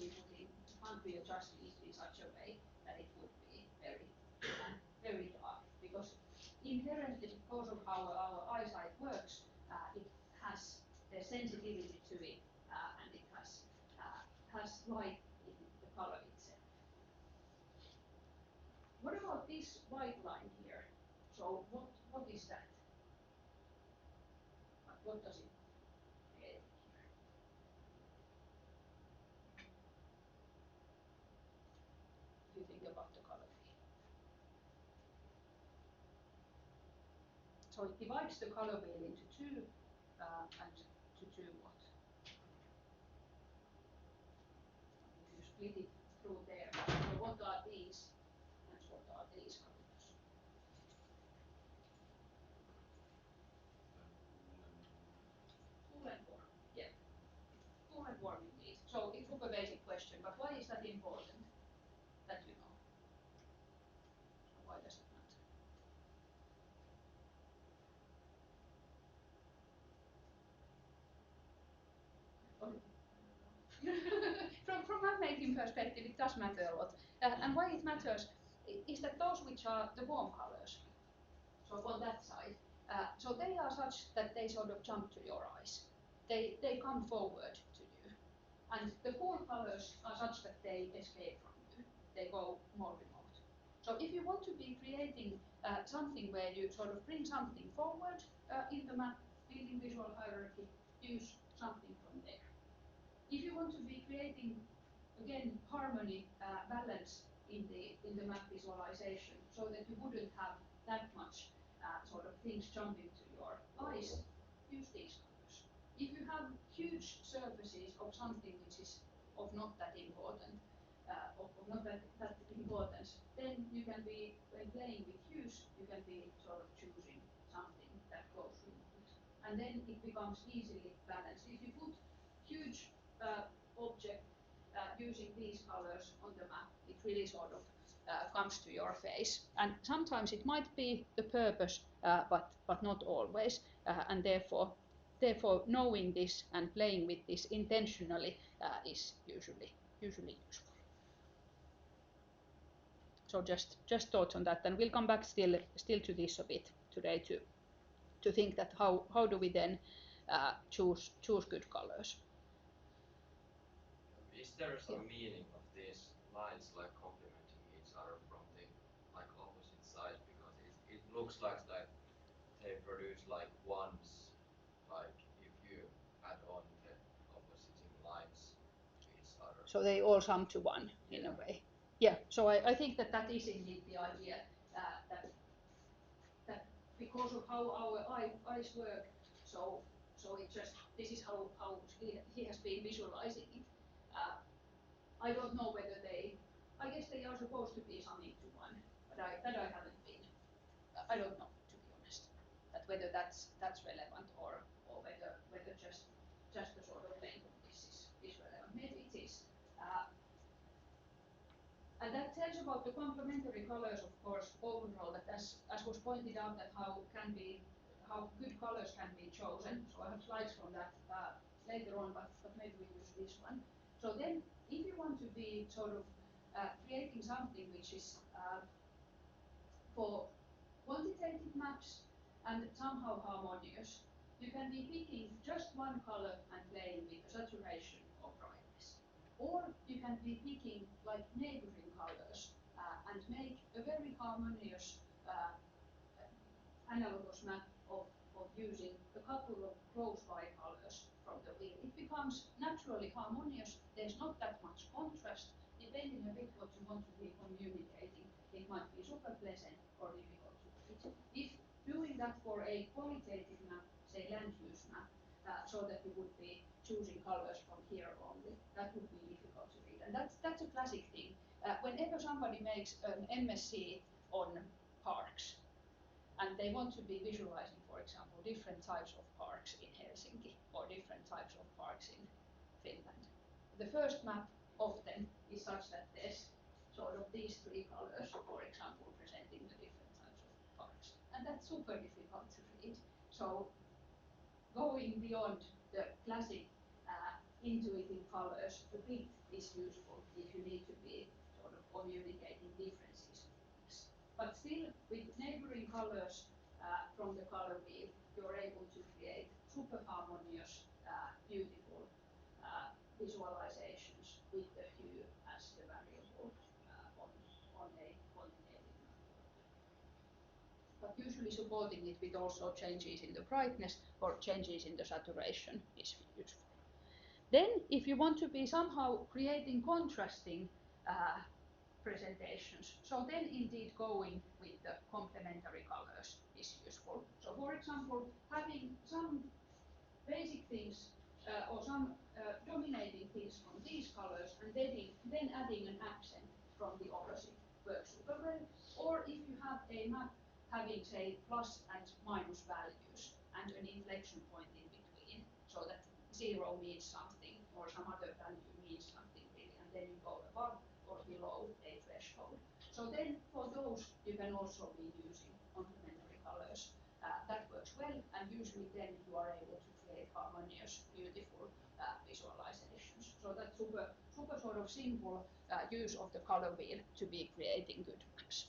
be adjusted in such a way that it would be very dark, because inherently, because of how our eyesight works, it has the sensitivity to it, and it has light in the color itself. What about this white line here? So what is that? What does it create here? If you think about the color wheel. So it divides the color wheel into two, and to two what? If you split it through there, so what are these and what are these colors? Cool and warm, yeah. Cool and warm indeed. So it's a basic question, but why is that important that you know? So why does it matter? From map making perspective, it does matter a lot. And why it matters is that those which are the warm colors, so on that side, so they are such that they sort of jump to your eyes. They come forward to you. And the cool colors are such that they escape from you. They go more remote. So if you want to be creating something where you sort of bring something forward in the map, building visual hierarchy, use something from there. If you want to be creating, again, harmony, balance in the map visualization, so that you wouldn't have that much sort of things jumping to your eyes, use these colors. If you have huge surfaces of something which is of not that important, of not that importance, then you can be, when playing with hues, you can be sort of choosing something that goes remote. And then it becomes easily balanced. If you put huge object using these colors on the map, it really sort of comes to your face. And sometimes it might be the purpose, but not always. And therefore, knowing this and playing with this intentionally is usually useful. So just thoughts on that, and we'll come back still to this a bit today to think that how do we then choose good colors. Is there some meaning of these lines like complementing each other from the like opposite sides, because it looks like that they produce like ones, like if you add on the opposing lines to each other. So they all sum to one in a way. Yeah. So I think that is indeed the idea, that because of how our eyes work, so it just, this is how he has been visualizing it. I don't know whether I guess they are supposed to be summing to one, but I haven't been. I don't know, to be honest, that whether that's relevant or whether just the sort of length of this is relevant. Maybe it is. And that tells about the complementary colors, of course, overall, that as was pointed out, that how good colors can be chosen. So I have slides from that later on, but maybe we use this one. So then, if you want to be sort of creating something which is for quantitative maps and somehow harmonious, you can be picking just one color and playing with the saturation or brightness. Or you can be picking like neighboring colors and make a very harmonious analogous map of using a couple of close by colors from the wheel. It becomes naturally harmonious. There's not that much contrast. Depending a bit what you want to be communicating, it might be super pleasant or difficult to read. If doing that for a qualitative map, say land use map, so that you would be choosing colors from here only, that would be difficult to read. And that's a classic thing. Whenever somebody makes an MSc on parks, and they want to be visualizing, for example, different types of parks in Helsinki or different types of parks in Finland. The first map often is such that there's sort of these three colors, for example, presenting the different types of parks. And that's super difficult to read. So going beyond the classic intuitive colors a bit is useful if you need to be sort of communicating differences. But still, with neighboring colors from the color wheel, you're able to create super harmonious, beautiful visualizations with the hue as the variable on a quantitative map. But usually supporting it with also changes in the brightness or changes in the saturation is useful. Then, if you want to be somehow creating contrasting presentations, so then indeed going with the complementary colors is useful. So for example, having some basic things or some dominating things from these colors and then adding an accent from the opposite works super well. Or if you have a map having, say, plus and minus values and an inflection point in between, so that 0 means something or some other value means something really, and then you go above or below a threshold. So then for those you can also be using complementary colors. That works well, and usually then you are able to create harmonious, beautiful visualizations. So that's super sort of simple use of the color wheel to be creating good maps.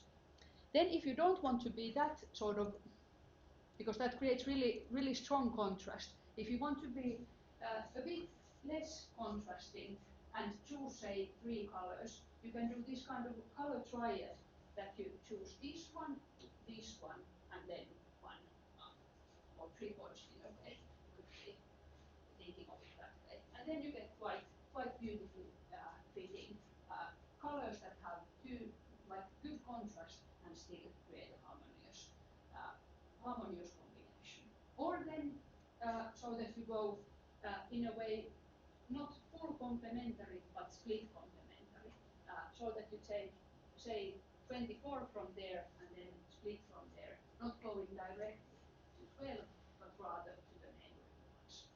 Then if you don't want to be that sort of, because that creates really strong contrast, if you want to be a bit less contrasting and choose, say, 3 colors, you can do this kind of color triad that you choose this one, and then one or 3 colors in a way. You could be thinking of it that way. And then you get quite beautifully fitting colors that have good contrast and still create a harmonious combination. Or then so that you go in a way not full complementary but split complementary, so that you take, say, 24 from there and then split from there, not going directly to 12 but rather to the neighboring ones.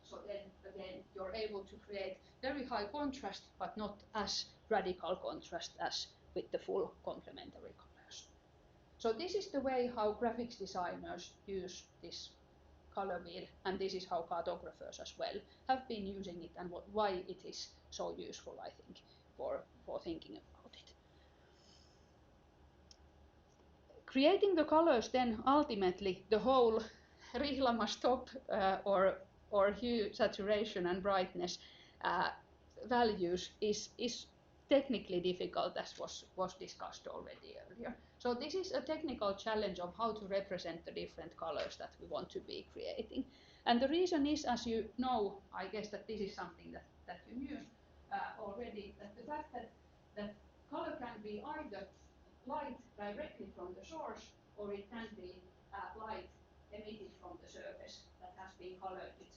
So then again you're able to create very high contrast but not as radical contrast as with the full complementary colors. So this is the way how graphics designers use this color wheel, and this is how cartographers as well have been using it, and why it is so useful, I think, for thinking about it. Creating the colors, then ultimately the whole Rihlama-Stop or hue, saturation and brightness values is technically difficult, as was discussed already earlier. So this is a technical challenge of how to represent the different colors that we want to be creating. And the reason is, as you know, I guess that this is something that you knew already, that the fact that color can be either light directly from the source, or it can be light emitted from the surface that has been colored with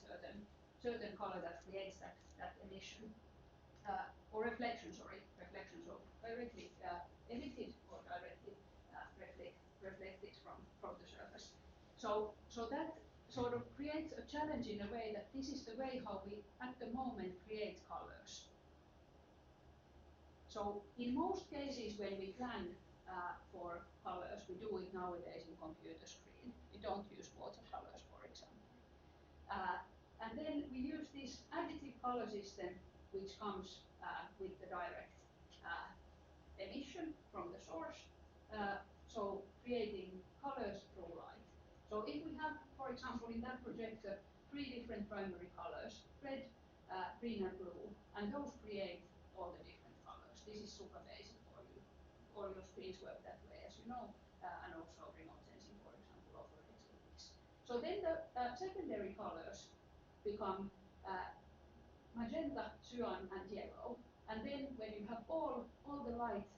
certain color that creates that emission. or reflection, sorry, reflection, so directly emitted or directly reflected from the surface. So that sort of creates a challenge in a way that this is the way how we at the moment create colors. So in most cases when we plan for colors, we do it nowadays in computer screen. We don't use watercolors, for example. And then we use this additive color system, which comes with the direct emission from the source, so creating colors through light. So if we have, for example, in that projector, 3 different primary colors, red, green and blue, and those create all the different colors. This is super basic for you. All your screens work that way, as you know, and also remote sensing, for example, operates with this. So then the secondary colors become magenta, cyan and yellow. And then when you have all the light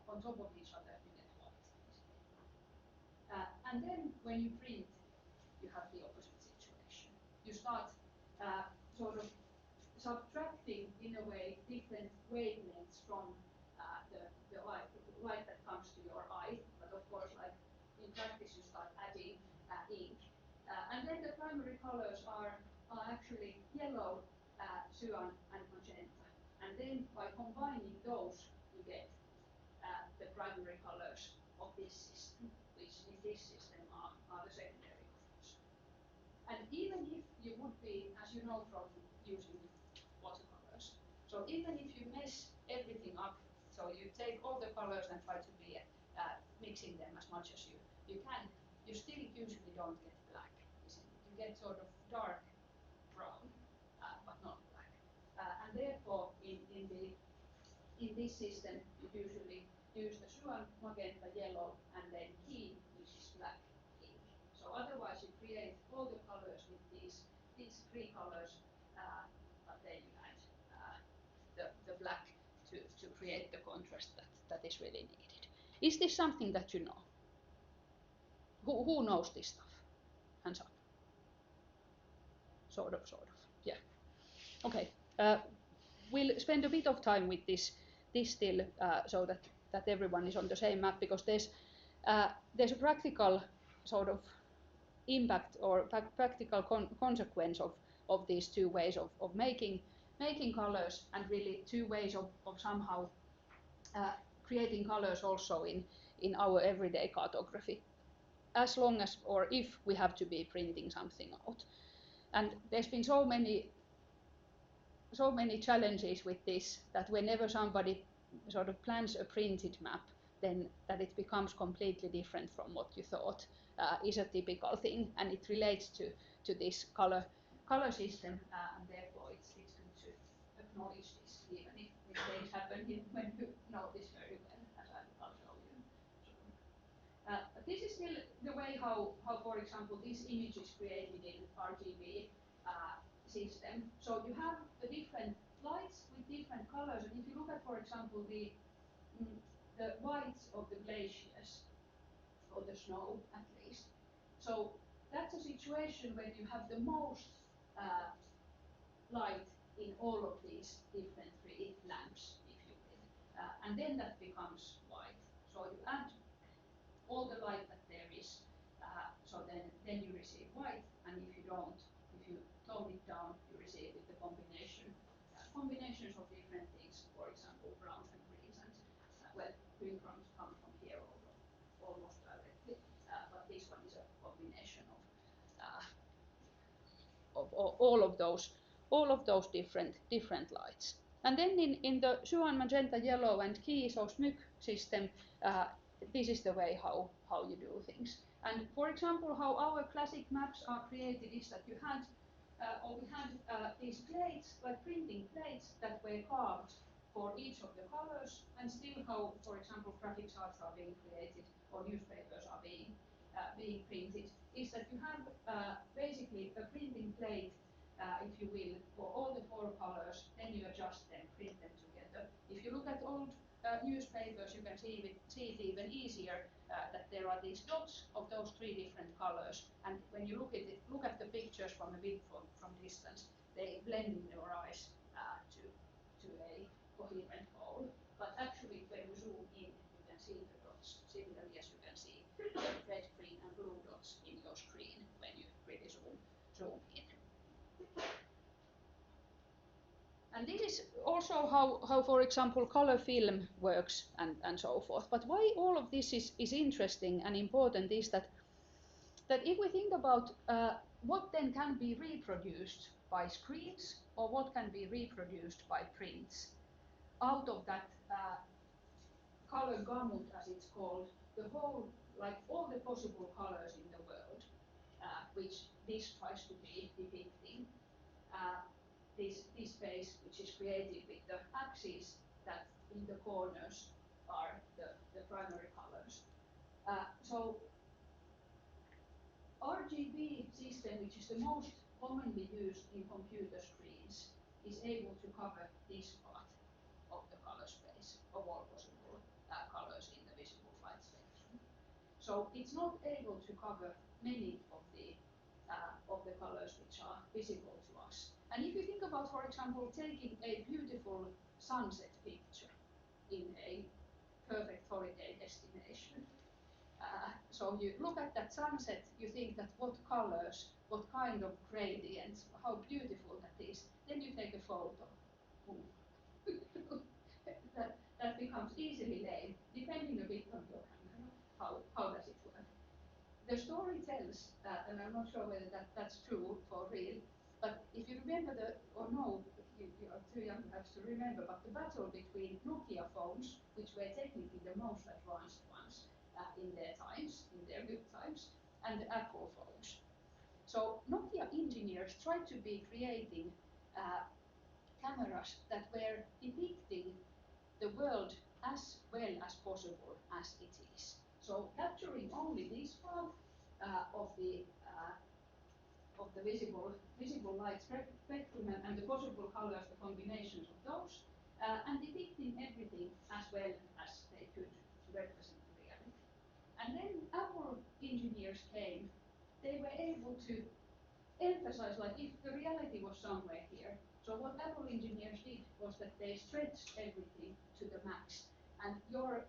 on top of each other, you get white. And then when you print, you have the opposite situation. You start sort of subtracting, in a way, different wavelengths from the light that comes to your eye. But of course, like in practice, you start adding ink. And then the primary colors are actually yellow, cyan and magenta. And then by combining those, you get the primary colors of this system, which in this system are the secondary colors. And even if you would be, as you know from using watercolors, so even if you mess everything up, so you take all the colors and try to be mixing them as much as you can, you still usually don't get black, isn't it? You get sort of dark brown, but not black. And therefore, in this system, you usually use the cyan, magenta, yellow, and then key, which is black ink. So otherwise, you create all the colors with these 3 colors, but then you add the black to create the contrast that is really needed. Is this something that you know? Who knows this stuff? Hands up. Sort of, yeah. Okay, we'll spend a bit of time with this still, so that everyone is on the same map, because there's a practical sort of impact or practical consequence of these 2 ways of making colors, and really 2 ways of somehow creating colors also in our everyday cartography, as long as, or if we have to be printing something out. And there's been so many challenges with this, that whenever somebody sort of plans a printed map, then that it becomes completely different from what you thought is a typical thing, and it relates to this color system, and therefore it's good to acknowledge this, even if mistakes happen when you know this very well, as I'll show you. But this is still the way how, for example, this image is created in RGB system. So you have the different lights with different colors, and if you look at, for example, the whites of the glaciers, or the snow at least, so that's a situation where you have the most light in all of these different 3 lamps, if you will, and then that becomes white. So you add all the light that there is, so then you receive white, and if you tone it down, you receive with the combinations of different things, for example, browns and greens, and well, green comes from here almost directly, but this one is a combination of all of those different lights. And then in the cyan, magenta, yellow, and key, so SMYK system, this is the way how you do things. And for example, how our classic maps are created is that we had these plates, like printing plates, that were carved for each of the colors, and still how, for example, graphics arts are being created, or newspapers are being printed, is that you have basically a printing plate, if you will, for all the 4 colors, then you adjust them, print them together. If you look at old newspapers, you can see it even easier, that there are these dots of those 3 different colors, and when you look at the pictures from a bit from distance, they blend in your eyes to a coherent whole. But actually, when you zoom in, you can see the dots, similarly as you can see the red, green, and blue dots in your screen when you really zoom in. And this is also how, for example, color film works and so forth. But why all of this is interesting and important is that if we think about what then can be reproduced by screens or what can be reproduced by prints out of that color gamut, as it's called, the whole, like all the possible colors in the world, which this tries to be depicting. This space, which is created with the axes that in the corners are the primary colors. So RGB system, which is the most commonly used in computer screens, is able to cover this part of the color space of all possible colors in the visible light spectrum. So it's not able to cover many of the colors which are visible to us. And if you think about, for example, taking a beautiful sunset picture in a perfect holiday destination, so you look at that sunset, you think that what colors, what kind of gradients, how beautiful that is. Then you take a photo. that becomes easily lame, depending a bit on your camera. How does it work? The story tells, and I'm not sure whether that's true for real, but if you remember or know, you are too young perhaps to remember, but the battle between Nokia phones, which were technically the most advanced ones in their good times, and the Apple phones. So Nokia engineers tried to be creating cameras that were depicting the world as well as possible as it is. So capturing only this part of the visible light spectrum and the possible colors, the combinations of those, and depicting everything as well as they could to represent the reality. And then Apple engineers came, they were able to emphasize, like if the reality was somewhere here. So what Apple engineers did was that they stretched everything to the max. And your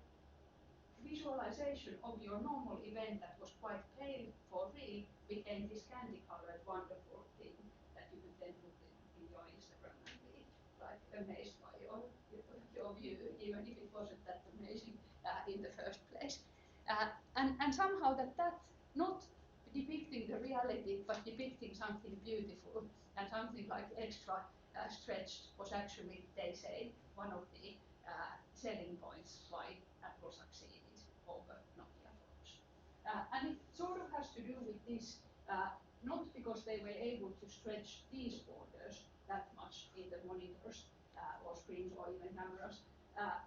visualization of your normal event that was quite pale for real became this candy-colored wonderful thing that you could then put in your Instagram and be like amazed by your view, even if it wasn't that amazing in the first place. And somehow that not depicting the reality, but depicting something beautiful and something like extra stretched was actually, they say, one of the selling points why Apple succeeded over Nokia phones. And it sort of has to do with this, not because they were able to stretch these borders that much in the monitors or screens or even cameras,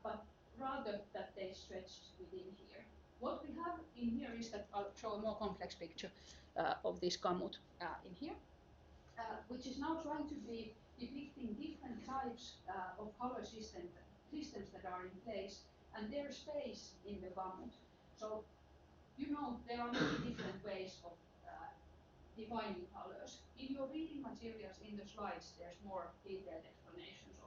but rather that they stretched within here. What we have in here is that I'll show a more complex picture of this gamut in here, which is now trying to be depicting different types of color systems that are in place and their space in the gamut. So, you know, there are many different ways of defining colors. In your reading materials in the slides, there's more detailed explanations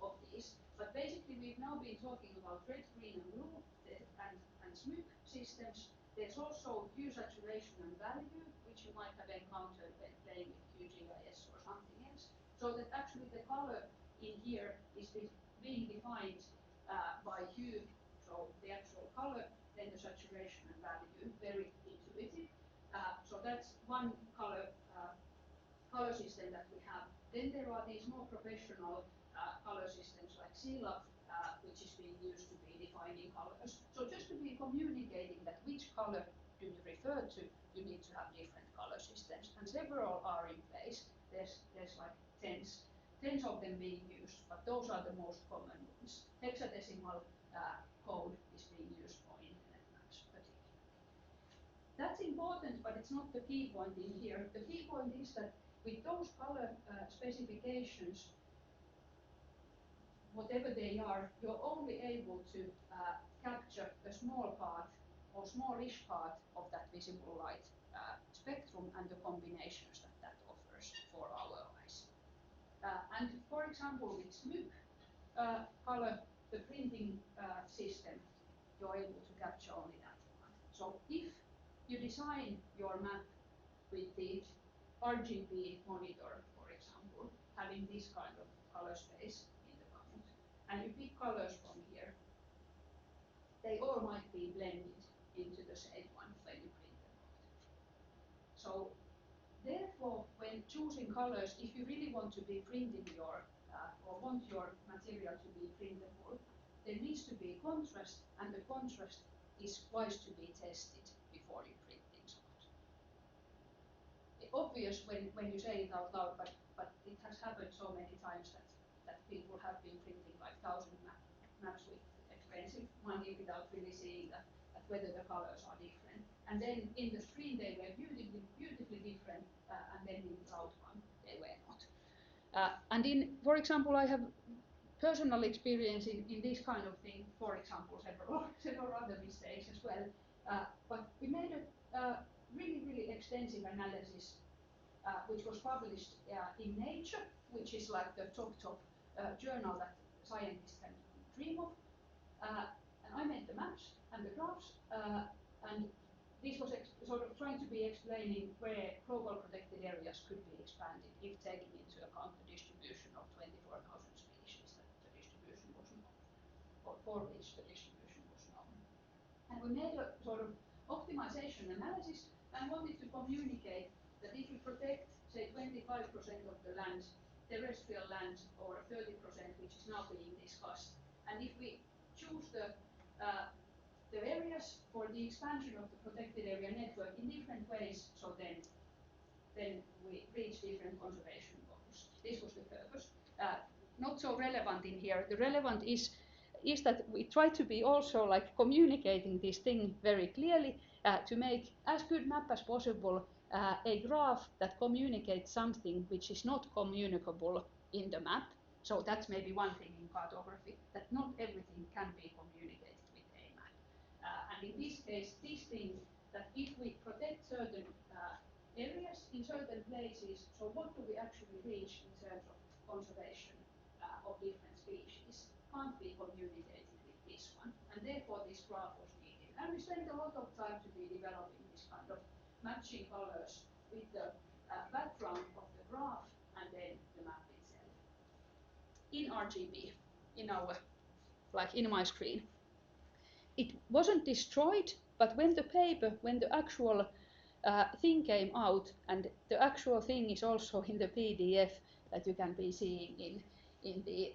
of these. But basically, we've now been talking about red, green, and blue and SMUC systems. There's also hue, saturation, and value, which you might have encountered when playing with QGIS or something else. So that actually the color in here is being defined by hue, so the actual color, then the saturation and value, very intuitive. So that's one color system that we have. Then there are these more professional color systems like CLUB, which is being used to be defining colors. So just to be communicating that which color do you refer to, you need to have different color systems. And several are in place. There's like tens of them being used, but those are the most common ones. Hexadecimal code is being used for internet maps particularly. That's important, but it's not the key point in here. The key point is that with those color specifications, whatever they are, you're only able to capture a small part or smallish part of that visible light spectrum and the combinations that offers for our eyes. And for example, with SMUC, color, the printing system, you're able to capture only that one. So if you design your map with the RGB monitor, for example, having this kind of color space in the count, and you pick colors from here, they all might be blended into the same one when you print them out. So therefore, when choosing colors, if you really want to be printing your or want your material to be printable, there needs to be contrast, and the contrast is wise to be tested before you print things out. Obvious when you say it out loud, but it has happened so many times that people have been printing like 1,000 maps with expensive money without really seeing that whether the colors are different. And then in the screen they were beautifully different, and then in the outcome they were not. And for example, I have personal experience in this kind of thing, for example, several other mistakes as well. But we made a really extensive analysis which was published in Nature, which is like the top journal that scientists can dream of. And I made the maps and the graphs, and this was sort of trying to be explaining where global protected areas could be expanded if taking into account the distribution of 24,000 species that the distribution was known, or for which the distribution was known. And we made a sort of optimization analysis and wanted to communicate that if you protect, say, 25% of the land, terrestrial land, or 30%, which is now being discussed, and if we choose the areas for the expansion of the protected area network in different ways, so then we reach different conservation goals. This was the purpose. Not so relevant in here. The relevant is that we try to be also like communicating this thing very clearly to make as good map as possible, a graph that communicates something which is not communicable in the map. So that's maybe one thing in cartography, that not everything can be communicated with a map. And in this case, this thing that if we protect certain areas in certain places, so what do we actually reach in terms of conservation of different species, can't be communicated with this one, and therefore this graph was needed. And we spent a lot of time to be developing this kind of matching colors with the background of the graph and then the map itself. In RGB, in our, like in my screen. It wasn't destroyed, but when the actual thing came out, and the actual thing is also in the PDF that you can be seeing in the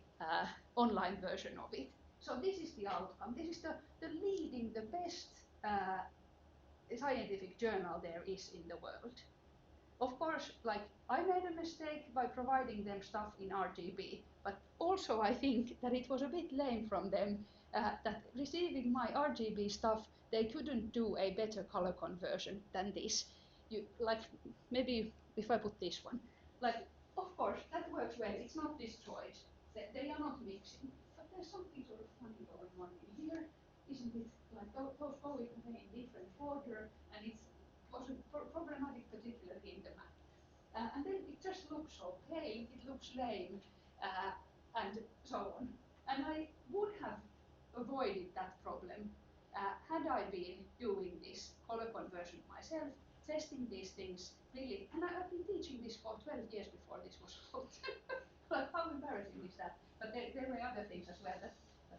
online version of it. So this is the outcome. This is the leading, the best scientific journal there is in the world. Of course, like I made a mistake by providing them stuff in RGB, but also I think that it was a bit lame from them that receiving my RGB stuff, they couldn't do a better color conversion than this. Like maybe if I put this one, like of course that works well. It's not destroyed. They are not mixing, but there's something sort of funny going on in here, isn't it? Like those go in a different order, and it was problematic, particularly in the map. And then it just looks so pale, it looks lame, and so on. And I would have avoided that problem had I been doing this color conversion myself, testing these things really. And I've been teaching this for 12 years before this was out. Like, how embarrassing is that? But there were other things as well that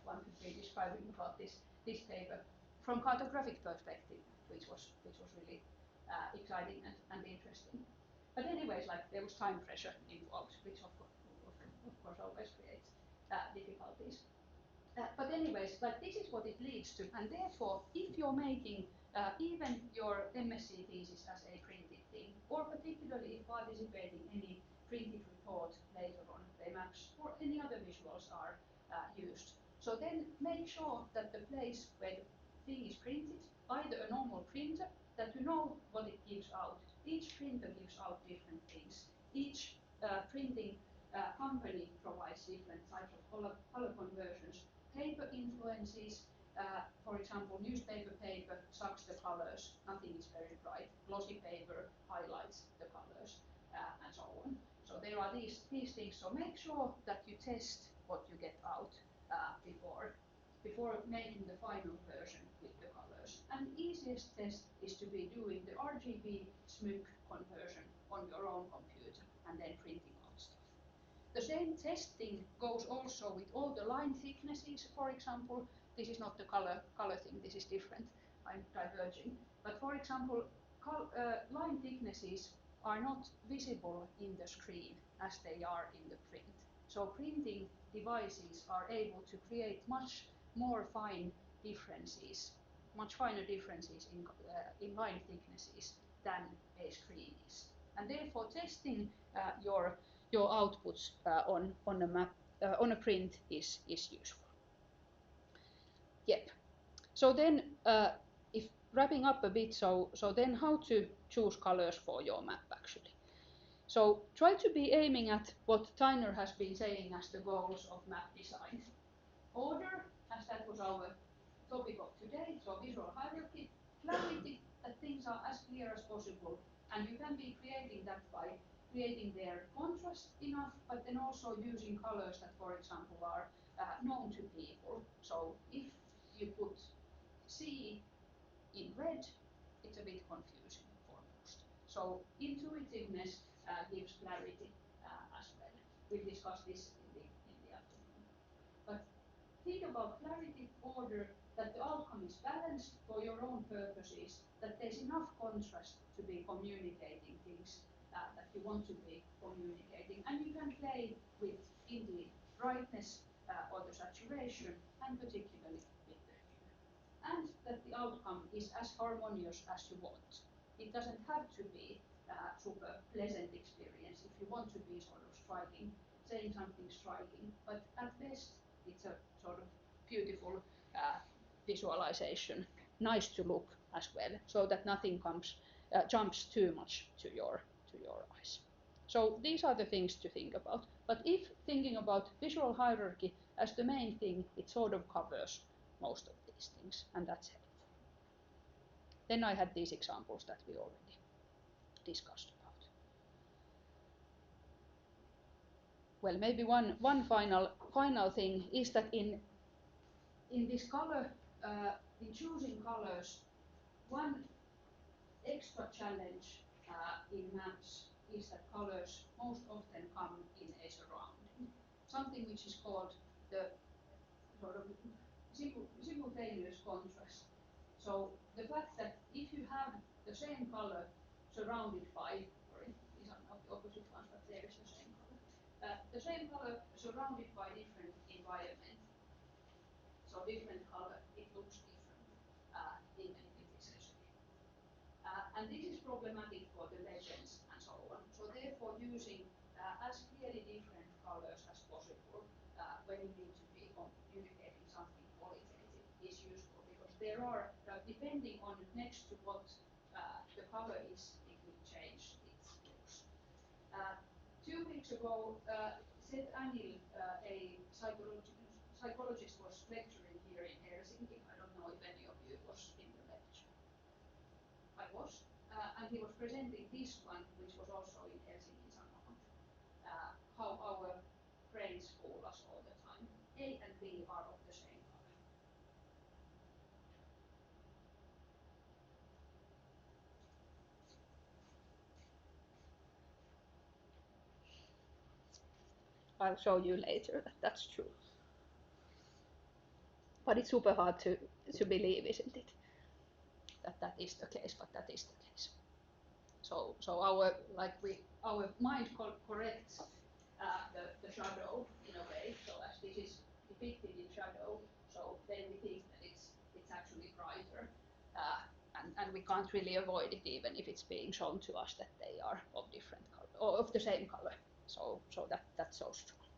one could be describing about this paper from cartographic perspective, which was really exciting and interesting. But anyways, like there was time pressure involved, which of course always creates difficulties. But anyways, like this is what it leads to, and therefore, if you're making even your MSc thesis as a printed thing, or particularly if participating in any printed report later on, the maps or any other visuals are used. So then make sure that the place where the thing is printed, either a normal printer, that you know what it gives out. Each printer gives out different things. Each printing company provides different types of color conversions. Paper influences, for example, newspaper paper sucks the colors, nothing is very bright. Glossy paper highlights the colors, and so on. So there are these things. So make sure that you test what you get out before making the final version with the colors. And the easiest test is to be doing the RGB SMYK conversion on your own computer and then printing out stuff. The same testing goes also with all the line thicknesses, for example. This is not the color thing, this is different. I'm diverging. But for example, line thicknesses are not visible in the screen as they are in the print. So printing devices are able to create much more fine differences, much finer differences in line thicknesses than a screen is. And therefore testing your outputs on a map, on a print is useful. Yep. So then, if wrapping up a bit, so then how to choose colors for your map actually. So try to be aiming at what Tyner has been saying as the goals of map design. Order, as that was our topic of today, so visual hierarchy, clarity, that things are as clear as possible, and you can be creating that by creating their contrast enough, but then also using colors that, for example, are known to people. So if you put C in red, it's a bit confusing for most. So intuitiveness gives clarity as well. We'll discuss this in the afternoon. But think about clarity, order, that the outcome is balanced for your own purposes, that there's enough contrast to be communicating things that you want to be communicating. And you can play with, indeed, brightness or the saturation, and particularly with the hue. And that the outcome is as harmonious as you want. It doesn't have to be a super pleasant experience if you want to be sort of striking, saying something striking, but at best it's a sort of beautiful visualization, nice to look as well, so that nothing jumps too much to your eyes. So these are the things to think about. But if thinking about visual hierarchy as the main thing, it sort of covers most of these things, and that's helpful. Then I had these examples that we already discussed about. Well, maybe one final thing is that in this color, in choosing colors, one extra challenge in maps is that colors most often come in a surrounding, something which is called the sort of simultaneous contrast. So the fact that if you have the same color surrounded by, sorry, these are not the opposite ones, but there is the same color. The same color surrounded by different environment, so different color, it looks different, even if it is the same. And this is problematic for the legends and so on. So therefore using as clearly different colors as possible when you need to be communicating something qualitative is useful, because there are, depending on next to what the color is, it will change its looks. 2 weeks ago, Seth Anil, a psychologist, was lecturing here in Helsinki. I don't know if any of you was in the lecture. I was. And he was presenting this one, which was also in Helsingin Sanomat, how our brains fool us all the time. A and B are of the same color. I'll show you later that that's true. But it's super hard to believe, isn't it? That is the case, but that is the case. So our mind corrects the shadow in a way. So as this is depicted in shadow, so then we think that it's actually brighter, and we can't really avoid it even if it's being shown to us that they are of different color or of the same color. So that's so strong.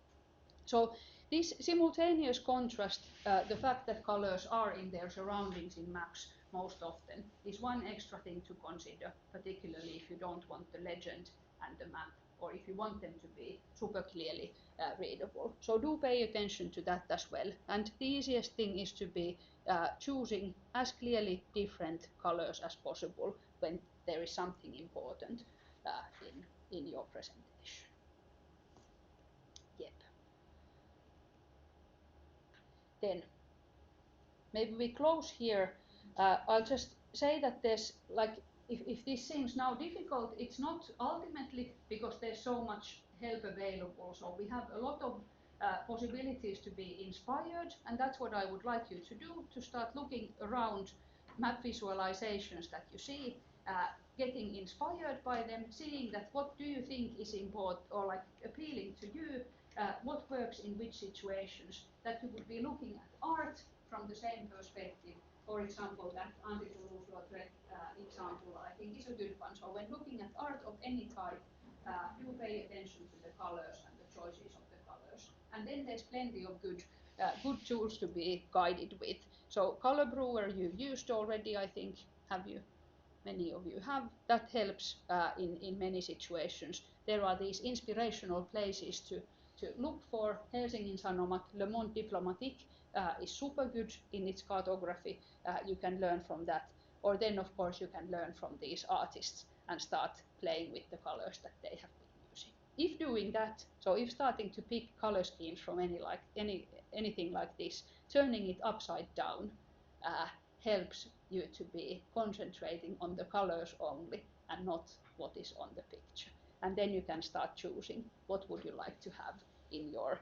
So this simultaneous contrast, the fact that colors are in their surroundings in maps most often, is one extra thing to consider, particularly if you don't want the legend and the map, or if you want them to be super clearly readable. So do pay attention to that as well. And the easiest thing is to be choosing as clearly different colors as possible when there is something important in your presentation. Yep. then. Maybe we close here. I'll just say that there's like, if this seems now difficult, it's not ultimately because there's so much help available. So we have a lot of possibilities to be inspired, and that's what I would like you to do, to start looking around map visualizations that you see, getting inspired by them, seeing that what do you think is important or like appealing to you, what works in which situations, that you would be looking at art from the same perspective. For example, that Antti Toulouse-Lautrec example I think is a good one. So when looking at art of any type, do pay attention to the colors and the choices of the colors. And then there's plenty of good tools to be guided with. So Color Brewer you've used already, I think. Have you? Many of you have. That helps in many situations. There are these inspirational places to look for. Helsingin Sanomat, Le Monde Diplomatique is super good in its cartography. You can learn from that. Or then, of course, you can learn from these artists and start playing with the colors that they have been using. If doing that, so if starting to pick color schemes from anything like this, turning it upside down helps you to be concentrating on the colors only and not what is on the picture. And then you can start choosing what would you like to have in your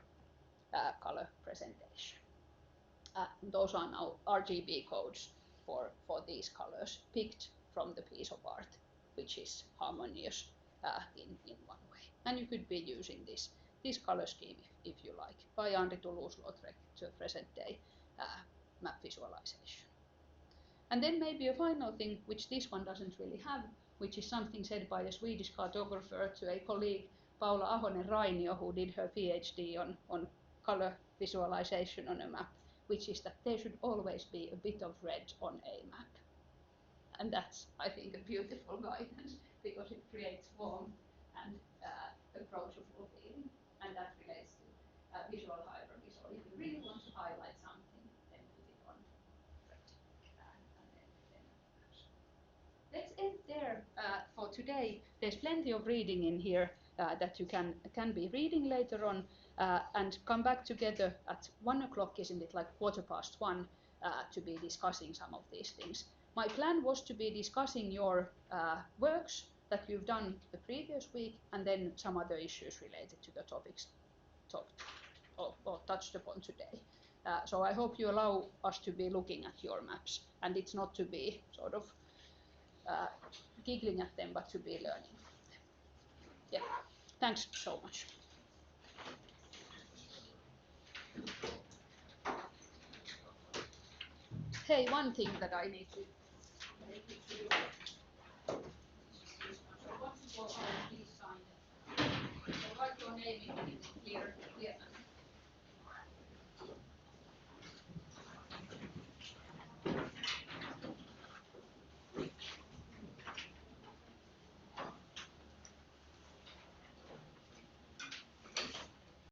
color presentation. Those are now RGB codes for these colors picked from the piece of art, which is harmonious in one way. And you could be using this color scheme, if you like, by Antti Toulouse-Lautrec to present-day map visualization. And then maybe a final thing, which this one doesn't really have, which is something said by a Swedish cartographer to a colleague, Paula Ahonen-Rainio, who did her PhD on color visualization on a map, which is that there should always be a bit of red on a map. And that's, I think, a beautiful guidance, because it creates warmth and approachable feeling. And that relates to visual hierarchy. So if you really want to highlight something, then put it on red. Let's end there for today. There's plenty of reading in here that you can be reading later on, and come back together at 1 o'clock, isn't it, like 1:15, to be discussing some of these things. My plan was to be discussing your works that you've done the previous week, and then some other issues related to the topics talked or touched upon today. So I hope you allow us to be looking at your maps, and it's not to be sort of giggling at them, but to be learning from them. Yeah, thanks so much. Hey, one thing that I need to do.